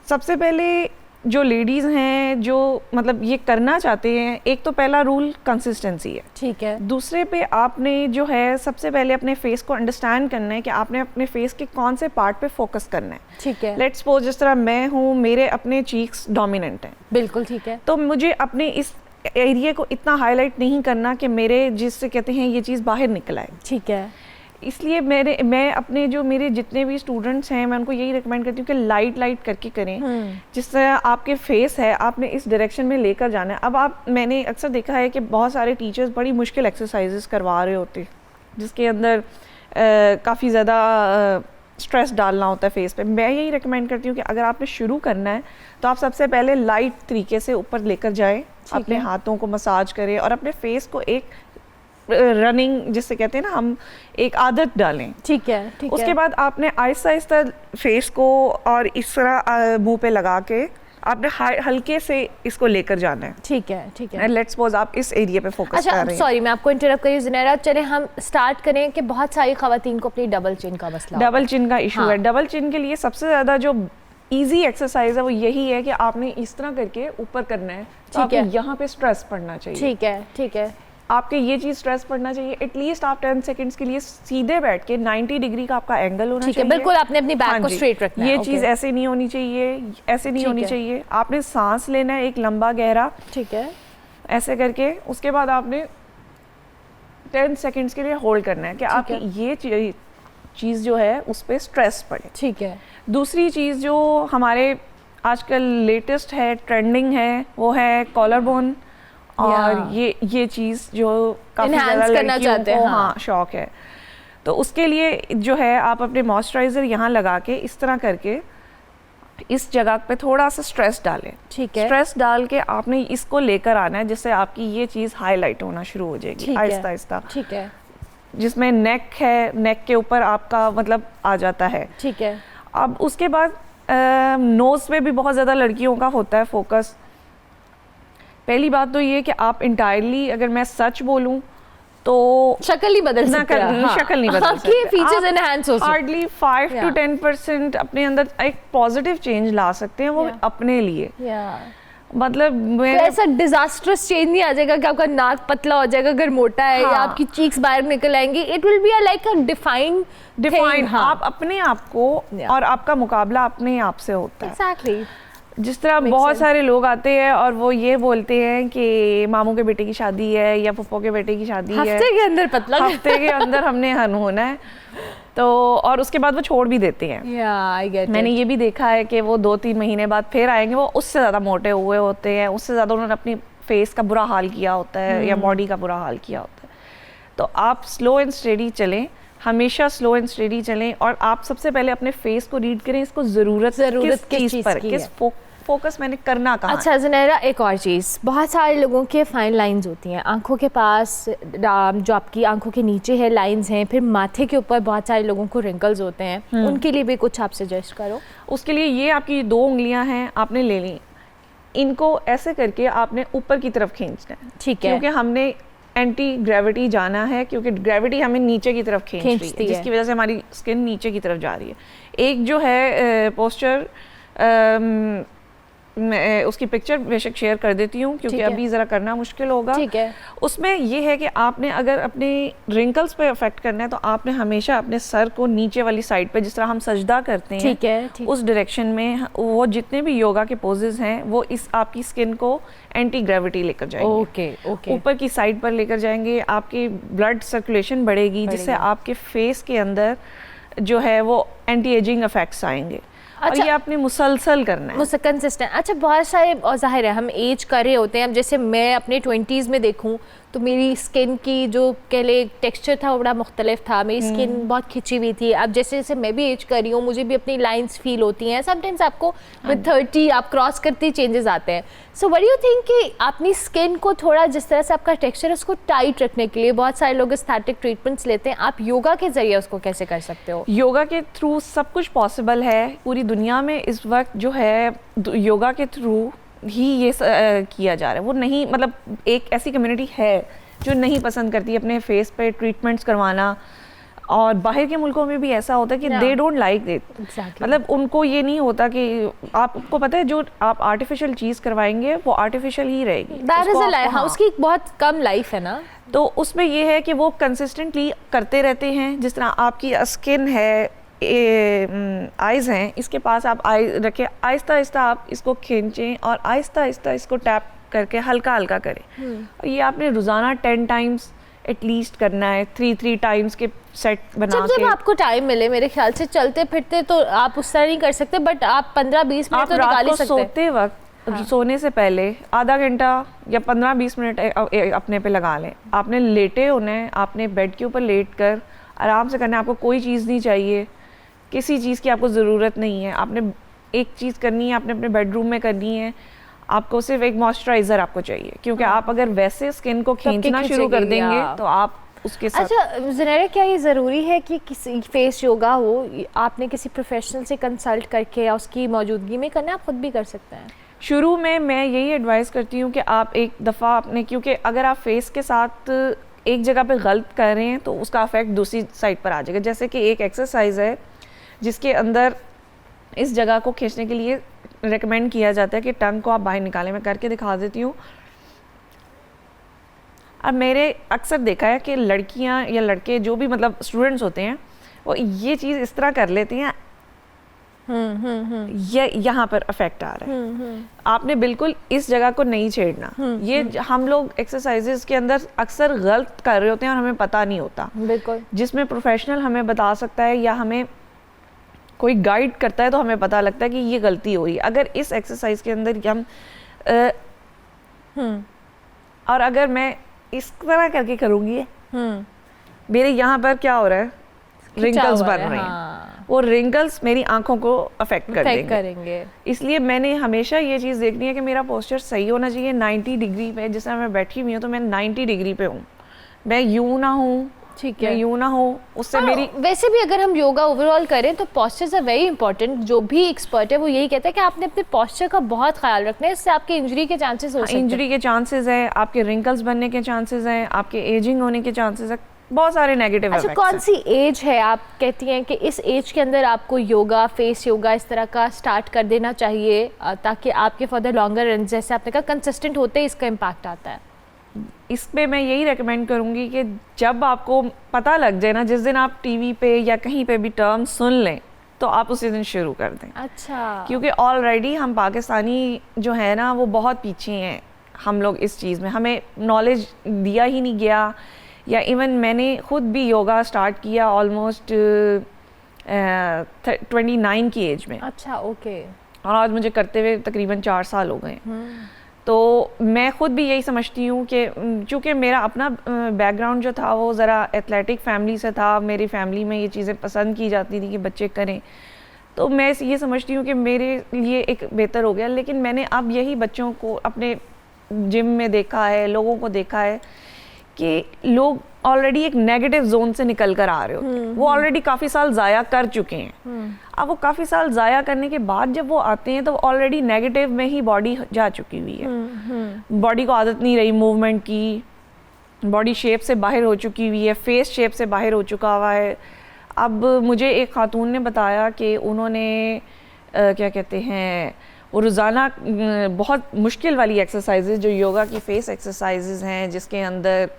सबसे पहले जो लेडीज़ हैं जो मतलब ये करना चाहते हैं, एक तो पहला रूल कंसिस्टेंसी है, ठीक है। दूसरे पे आपने जो है सबसे पहले अपने फेस को अंडरस्टैंड करना है कि आपने अपने फेस के कौन से पार्ट पे फोकस करना है, ठीक है। लेट्स सपोज जिस तरह मैं हूँ, मेरे अपने चीक्स डोमिनेंट हैं, बिल्कुल ठीक है, तो मुझे अपने इस एरिया को इतना हाईलाइट नहीं करना कि मेरे जिससे कहते हैं ये चीज़ बाहर निकल आए, ठीक है। इसलिए मैं अपने जो मेरे जितने भी स्टूडेंट्स हैं मैं उनको यही रिकमेंड करती हूँ कि लाइट करके करें। जिस तरह आपके फेस है आपने इस डायरेक्शन में लेकर जाना है। अब मैंने अक्सर देखा है कि बहुत सारे टीचर्स बड़ी मुश्किल एक्सरसाइजेस करवा रहे होते हैं, जिसके अंदर काफ़ी ज़्यादा स्ट्रेस डालना होता है फेस पे। मैं यही रिकमेंड करती हूँ कि अगर आपने शुरू करना है तो आप सबसे पहले लाइट तरीके से ऊपर लेकर जाएँ, अपने हाथों को मसाज करें और अपने फेस को एक रनिंग जिससे कहते हैं ना, हम एक आदत डालें, ठीक है, ठीक उसके है। बाद आपने आहिस्ता आहिस्ता फेस को और इस तरह मुंह पे लगा के आपने हल्के से इसको लेकर जाना है, ठीक है, ठीक है। लेट्स सपोज आप इस एरिया पे फोकस कर रहे हैं। सॉरी मैं आपको इंटरप्ट करी ज़ुनैरा, चले हम स्टार्ट करें कि बहुत सारी ख़वातीन को अपनी डबल चिन का मसला, डबल चिन का इशू है। डबल चिन के लिए सबसे ज़्यादा जो इजी एक्सरसाइज है वो यही है कि आपने इस तरह करके ऊपर करना है, तो आपको यहाँ पे स्ट्रेस पड़ना चाहिए, ठीक है, ठीक है। आपके ये चीज़ स्ट्रेस पड़ना चाहिए। एटलीस्ट आप 10 सेकंड्स के लिए सीधे बैठ के 90 डिग्री का आपका एंगल होना चाहिए, बिल्कुल आपने अपनी बैक को स्ट्रेट रखना है। ये चीज़ ऐसे नहीं होनी चाहिए, ऐसे नहीं होनी चाहिए। आपने सांस लेना है एक लंबा गहरा, ठीक है, ऐसे करके। उसके बाद आपने 10 सेकंड्स के लिए होल्ड करना है कि आपकी ये चीज़ जो है उस पर स्ट्रेस पड़े, ठीक है। दूसरी चीज़ जो हमारे आजकल लेटेस्ट है, ट्रेंडिंग है, वो है कॉलर बोन, और ये चीज़ जो काफ़ी ज़्यादा लड़कियों को हाँ शौक है। तो उसके लिए जो है आप अपने मॉइस्चराइज़र यहाँ लगा के इस तरह करके इस जगह पे थोड़ा सा स्ट्रेस डालें, ठीक है। स्ट्रेस डाल के आपने इसको लेकर आना है, जिससे आपकी ये चीज़ हाईलाइट होना शुरू हो जाएगी आहिस्ता आहिस्ता, ठीक है। जिसमें नेक है, नेक के ऊपर आपका मतलब आ जाता है, ठीक है। अब उसके बाद नोज़ पे भी बहुत ज़्यादा लड़कियों का होता है फोकस। पहली बात तो ये कि आप इंटायरली, अगर मैं सच बोलूं तो शक्ल नहीं बदल सकते, शक्ल नहीं बदल सकते, फीचर्स एनहांस हो सकते, हार्डली 5 to 10% अपने अंदर एक पॉजिटिव चेंज ला सकते हैं वो अपने लिए। मतलब तो मेरे ऐसा डिजास्टरस चेंज नहीं आ जाएगा कि आपका नाक पतला हो जाएगा अगर मोटा है, या हाँ। आपकी चीक्स बाहर निकल आएंगी? It will be like a defined define, आप अपने आप को Yeah. और आपका मुकाबला अपने आप से होता है। एग्जैक्टली। जिस तरह बहुत सारे लोग आते हैं और वो ये बोलते हैं कि मामू के बेटे की शादी है या फुफ्फो के बेटे की शादी है, हफ्ते के अंदर पतला हफ्ते के अंदर हमने हन होना है, तो और उसके बाद वो छोड़ भी देते हैं। या आई गेट मैंने ये भी देखा है कि वो 2-3 महीने बाद फिर आएंगे, वो उससे ज़्यादा मोटे हुए होते हैं, उससे ज़्यादा उन्होंने अपनी फेस का बुरा हाल किया होता है या बॉडी का बुरा हाल किया होता है। तो आप स्लो एंड स्टेडी चलें, हमेशा स्लो एंड स्टेडी चलें, और आप सबसे पहले अपने फेस को रीड करें, इसको ज़रूरत किस चीज़ पर, किस फोकस मैंने करना कहाँ। अच्छा ज़ुनैरा, एक और चीज़, बहुत सारे लोगों के फाइन लाइंस होती हैं आंखों के पास, जो आपकी आंखों के नीचे है लाइंस हैं, फिर माथे के ऊपर बहुत सारे लोगों को रिंकल्स होते हैं, उनके लिए भी कुछ आप सजेस्ट करो। उसके लिए ये आपकी 2 उंगलियां हैं, आपने ले ली, इनको ऐसे करके आपने ऊपर की तरफ खींचना है। ठीक है। क्योंकि हमने एंटी ग्रेविटी जाना है, क्योंकि ग्रेविटी हमें नीचे की तरफ खींच रही है, जिसकी वजह से हमारी स्किन नीचे की तरफ जा रही है। एक जो है पोस्चर, मैं उसकी पिक्चर बेशक शेयर कर देती हूँ क्योंकि अभी ज़रा करना मुश्किल होगा। ठीक है। उसमें ये है कि आपने अगर अपने रिंकल्स पे अफेक्ट करना है तो आपने हमेशा अपने सर को नीचे वाली साइड पे, जिस तरह हम सजदा करते हैं, ठीक है, उस डायरेक्शन में वो जितने भी योगा के पोजेज हैं वो इस आपकी स्किन को एंटी ग्रेविटी लेकर जाएंगे। Okay okay. ऊपर की साइड पर लेकर जाएंगे, आपकी ब्लड सर्कुलेशन बढ़ेगी, जिससे आपके फेस के अंदर जो है वो एंटी एजिंग इफेक्ट्स आएंगे। अच्छा, और ये आपने मुसलसल करना है, कंसिस्टेंट। अच्छा, बहुत सारे, और जाहिर है हम एज कर रहे होते हैं, अब जैसे मैं अपने 20s में देखूं तो मेरी स्किन की जो कह ले टेक्सचर था वो बड़ा मुख्तलिफ था, मेरी स्किन बहुत खिंची हुई थी। अब जैसे जैसे मैं भी एज कर रही हूँ, मुझे भी अपनी लाइंस फील होती हैं। समटाइम्स आपको विद 30 आप क्रॉस करते ही चेंजेस आते हैं। So what do you think कि अपनी स्किन को थोड़ा, जिस तरह से आपका टेक्सचर है उसको टाइट रखने के लिए बहुत सारे लोग एस्थेटिक ट्रीटमेंट्स लेते हैं, आप योगा के जरिए उसको कैसे कर सकते हो? योगा के थ्रू सब कुछ पॉसिबल है। पूरी दुनिया में इस वक्त जो है योगा के थ्रू ही ये किया जा रहा है। वो नहीं, मतलब एक ऐसी कम्युनिटी है जो नहीं पसंद करती अपने फेस पे ट्रीटमेंट्स करवाना, और बाहर के मुल्कों में भी ऐसा होता है कि दे डोंट लाइक इट। मतलब उनको ये नहीं होता कि, आपको पता है जो आप आर्टिफिशियल चीज़ करवाएंगे वो आर्टिफिशियल ही रहेगी, दैट इज अ लाइफ। हाँ, उसकी बहुत कम लाइफ है ना। तो उसमें ये है कि वो कंसिस्टेंटली करते रहते हैं। जिस तरह आपकी स्किन है, आइज़ हैं, इसके पास आप आई रखें, आहिस्ता आहिस्ता आप इसको खींचें और आहिस्ता आहिस्ता इसको टैप करके हल्का हल्का करें। और ये आपने रोज़ाना 10 टाइम्स एटलीस्ट करना है, 3 टाइम्स के सेट बना के। जब आपको टाइम मिले, मेरे ख्याल से चलते फिरते तो आप उस तरह नहीं कर सकते, बट आप 15-20 मिनट तो निकाल ही सकते हैं। सोते वक्त सोने से पहले आधा घंटा या 15-20 मिनट अपने पे लगा लें। आपने लेटे होना है, आपने बेड के ऊपर लेट कर आराम से करना है। आपको कोई चीज़ नहीं चाहिए, किसी चीज़ की आपको ज़रूरत नहीं है। आपने एक चीज़ करनी है, आपने अपने बेडरूम में करनी है, आपको सिर्फ एक मॉइस्चराइज़र आपको चाहिए, क्योंकि आप अगर वैसे स्किन को खींचना शुरू कर देंगे तो आप उसके साथ। अच्छा ज़ुनैरा, क्या ये ज़रूरी है कि किसी फेस योगा हो, आपने किसी प्रोफेशनल से कंसल्ट करके या उसकी मौजूदगी में करना, आप खुद भी कर सकते हैं? शुरू में मैं यही एडवाइस करती हूँ कि आप एक दफ़ा अपने, क्योंकि अगर आप फेस के साथ एक जगह पे गलत कर रहे हैं तो उसका इफेक्ट दूसरी साइड पर आ जाएगा। जैसे कि एक एक्सरसाइज है जिसके अंदर इस जगह को खींचने के लिए रेकमेंड किया जाता है कि टंग को आप बाहर निकालें। मैं करके दिखा देती हूँ। अब मेरे अक्सर देखा है कि लड़कियाँ या लड़के जो भी मतलब स्टूडेंट्स होते हैं वो ये चीज़ इस तरह कर लेते हैं, ये यहाँ पर अफेक्ट आ रहा है। आपने बिल्कुल इस जगह को नहीं छेड़ना। ये हम लोग एक्सरसाइजेस के अंदर अक्सर गलत कर रहे होते हैं और हमें पता नहीं होता। बिल्कुल। जिसमें प्रोफेशनल हमें बता सकता है या हमें कोई गाइड करता है तो हमें पता लगता है कि ये गलती हो रही है। अगर इस एक्सरसाइज के अंदर हम और अगर मैं इस तरह करके करूँगी, मेरे यहाँ पर क्या हो रहा है, रिंकल्स बन रहे हैं। वो रिंकल्स मेरी आंखों को अफेक्ट करेंगे। इसलिए मैंने हमेशा ये चीज़ देखनी है कि मेरा पोस्चर सही होना चाहिए 90 डिग्री पे। जिस तरह मैं बैठी हुई हूँ तो मैं 90 डिग्री पे हूँ, मैं यूँ ना हूँ, ठीक है, मैं यूँ ना हूँ, उससे मेरी। वैसे भी अगर हम योगा ओवरऑल करें तो पोस्चर्स आर वेरी इंपॉर्टेंट। जो भी एक्सपर्ट है वो यही कहता है कि आपने अपने पोस्चर का बहुत ख्याल रखना है, इससे आपके इंजरी के चांसेस हो सकते हैं। इंजरी के चांसेस हैं, आपके रिंकल्स बनने के चांसेस हैं, आपके एजिंग होने के चांसेस हैं। बहुत सारे नेगेटिव अच्छा, कौन सी एज है आप कहती हैं कि इस एज के अंदर आपको योगा, फेस योगा इस तरह का स्टार्ट कर देना चाहिए ताकि आपके फॉर द लॉन्गर रन, जैसे आपने कहा कंसिस्टेंट होते ही इसका इम्पैक्ट आता है? इस पे मैं यही रेकमेंड करूँगी कि जब आपको पता लग जाए ना, जिस दिन आप टीवी पे या कहीं पे भी टर्म सुन लें तो आप उसी दिन शुरू कर दें। अच्छा। क्योंकि ऑलरेडी हम पाकिस्तानी जो है ना वो बहुत पीछे हैं, हम लोग इस चीज़ में, हमें नॉलेज दिया ही नहीं गया। या इवन मैंने ख़ुद भी योगा स्टार्ट किया ऑलमोस्ट 29 की एज में। अच्छा, ओके। और आज मुझे करते हुए तकरीबन 4 साल हो गए। तो मैं ख़ुद भी यही समझती हूँ कि चूँकि मेरा अपना बैकग्राउंड जो था वो ज़रा एथलेटिक फैमिली से था, मेरी फैमिली में ये चीज़ें पसंद की जाती थी कि बच्चे करें, तो मैं ये समझती हूँ कि मेरे लिए एक बेहतर हो गया। लेकिन मैंने अब यही बच्चों को अपने जिम में देखा है, लोगों को देखा है कि लोग ऑलरेडी एक नेगेटिव जोन से निकल कर आ रहे होते हैं। वो ऑलरेडी काफ़ी साल ज़ाया कर चुके हैं। अब वो काफ़ी साल ज़ाया करने के बाद जब वो आते हैं तो ऑलरेडी नेगेटिव में ही बॉडी जा चुकी हुई है। बॉडी को आदत नहीं रही मूवमेंट की, बॉडी शेप से बाहर हो चुकी हुई है, फेस शेप से बाहर हो चुका हुआ है। अब मुझे एक खातून ने बताया कि उन्होंने क्या कहते हैं, वो रोज़ाना बहुत मुश्किल वाली एक्सरसाइजेज जो योगा की फेस एक्सरसाइजेज हैं, जिसके अंदर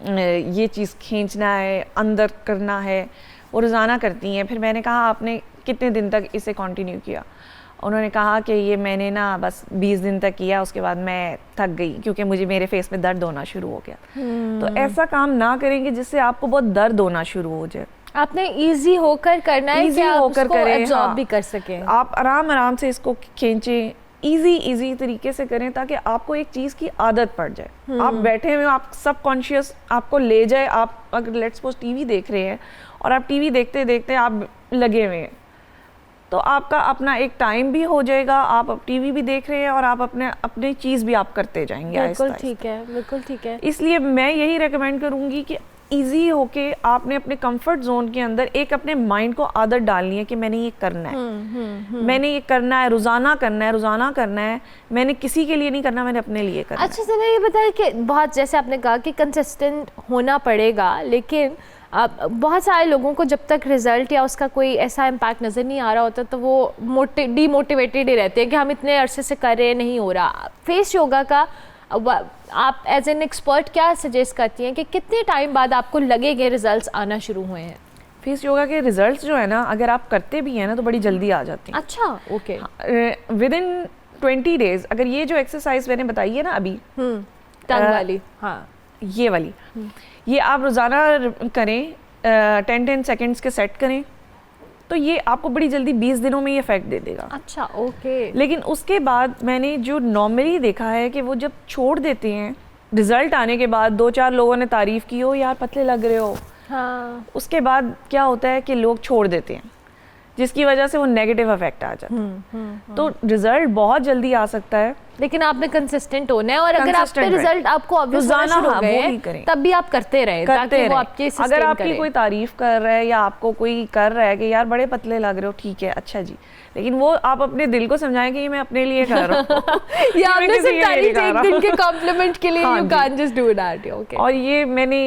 ये चीज़ खींचना है, अंदर करना है, वो रोज़ाना करती हैं। फिर मैंने कहा आपने कितने दिन तक इसे कंटिन्यू किया? उन्होंने कहा कि ये मैंने ना बस 20 दिन तक किया, उसके बाद मैं थक गई क्योंकि मुझे मेरे फेस में दर्द होना शुरू हो गया। तो ऐसा काम ना करेंगे जिससे आपको बहुत दर्द होना शुरू हो जाए। आपने इजी होकर करना है, इजी होकर करें, एब्जॉर्ब भी कर सकें। आप आराम से इसको खींचें, इजी तरीके से करें ताकि आपको एक चीज़ की आदत पड़ जाए। आप बैठे हुए, आप सबकॉन्शियस आपको ले जाए। आप अगर लेट्स सपोज टीवी देख रहे हैं और आप टीवी देखते देखते आप लगे हुए हैं, तो आपका अपना एक टाइम भी हो जाएगा। आप अब टीवी भी देख रहे हैं और आप अपनी चीज़ भी आप करते जाएंगे। बिल्कुल ठीक है, बिल्कुल ठीक है। इसलिए मैं यही रेकमेंड करूँगी कि ईजी होके आपने अपने कंफर्ट जोन के अंदर एक अपने माइंड को आदत डालनी है कि मैंने ये करना है, मैंने ये करना है, रोज़ाना करना है। मैंने किसी के लिए नहीं करना, मैंने अपने लिए करना है। अच्छा सर, ये बताया कि बहुत, जैसे आपने कहा कि कंसिस्टेंट होना पड़ेगा, लेकिन अब बहुत सारे लोगों को जब तक रिज़ल्ट या उसका कोई ऐसा इम्पैक्ट नज़र नहीं आ रहा होता तो वो डीमोटिवेटेड ही रहते हैं कि हम इतने अरसे से कर रहे हैं, नहीं हो रहा। फेस योगा का आप एज एन एक्सपर्ट क्या सजेस्ट करती हैं कि कितने टाइम बाद आपको लगेंगे रिजल्ट्स आना शुरू हुए हैं? फेस योगा के रिजल्ट्स जो है ना, अगर आप करते भी हैं ना तो बड़ी जल्दी आ जाती हैं। अच्छा, ओके। विद इन 20 डेज अगर ये जो एक्सरसाइज मैंने बताई है ना अभी, टंग वाली, हाँ ये वाली, ये आप रोज़ाना करें, 10-10 सेकेंड्स के सेट करें, तो ये आपको बड़ी जल्दी 20 दिनों में ये इफेक्ट दे देगा। अच्छा, ओके। लेकिन उसके बाद मैंने जो नॉर्मली देखा है कि वो जब छोड़ देते हैं, रिजल्ट आने के बाद 2-4 लोगों ने तारीफ़ की हो, यार पतले लग रहे हो, हाँ, उसके बाद क्या होता है कि लोग छोड़ देते हैं, जिसकी वजह से वो नेगेटिव इफेक्ट आ जाता है। तो रिजल्ट बहुत जल्दी आ सकता है, लेकिन आपने कंसिस्टेंट होना है। और अगर आप पे रिजल्ट आपको ऑब्वियस होना शुरू हो गए तब भी आप करते रहें ताकि वो आपके सस्टेन अगर आपकी करे। कोई तारीफ कर रहा है या आपको कोई कर रहा है कि यार बड़े पतले लग रहे हो, ठीक है, अच्छा जी, लेकिन वो आप अपने दिल को समझाएं कि ये मैं अपने लिए कर रहा हूँ। या आपने सिर्फ तारीफ एक दिन के कॉम्प्लीमेंट के लिए, you can't just do that. Okay. और ये मैंने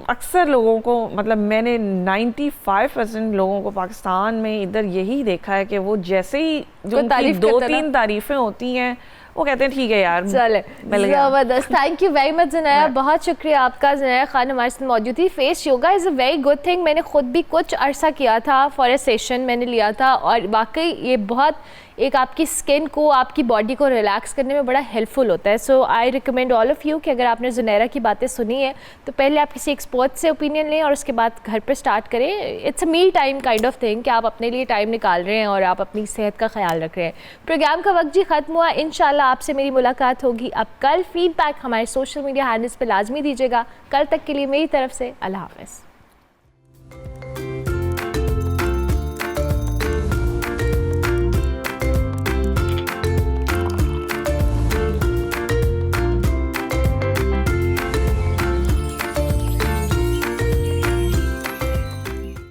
अक्सर लोगों को, मतलब मैंने 95% लोगों को पाकिस्तान में इधर यही देखा है कि वो जैसे ही जो 2-3 तारीफें होती हैं वो कहते हैं ठीक है यार, चले, जबरदस्त। Thank you very much Zanaya, बहुत शुक्रिया आपका। ज़नाया खान हमारे साथ मौजूद थी। Face yoga is a very good thing. मैंने खुद भी कुछ अरसा किया था, फॉर ए सेशन मैंने लिया था, और वाकई ये बहुत एक आपकी स्किन को, आपकी बॉडी को रिलैक्स करने में बड़ा हेल्पफुल होता है। So I recommend all of you कि अगर आपने ज़ुनैरा की बातें सुनी है तो पहले आप किसी एक्सपर्ट से ओपिनियन लें और उसके बाद घर पे स्टार्ट करें। It's a me time kind of thing कि आप अपने लिए टाइम निकाल रहे हैं और आप अपनी सेहत का ख्याल रख रहे हैं। प्रोग्राम का वक्त जी ख़त्म हुआ। इंशाल्लाह आपसे मेरी मुलाकात होगी अब कल। फीडबैक हमारे सोशल मीडिया हैंडल्स पर लाजमी दीजिएगा। कल तक के लिए मेरी तरफ से अल्लाह हाफ़िज़।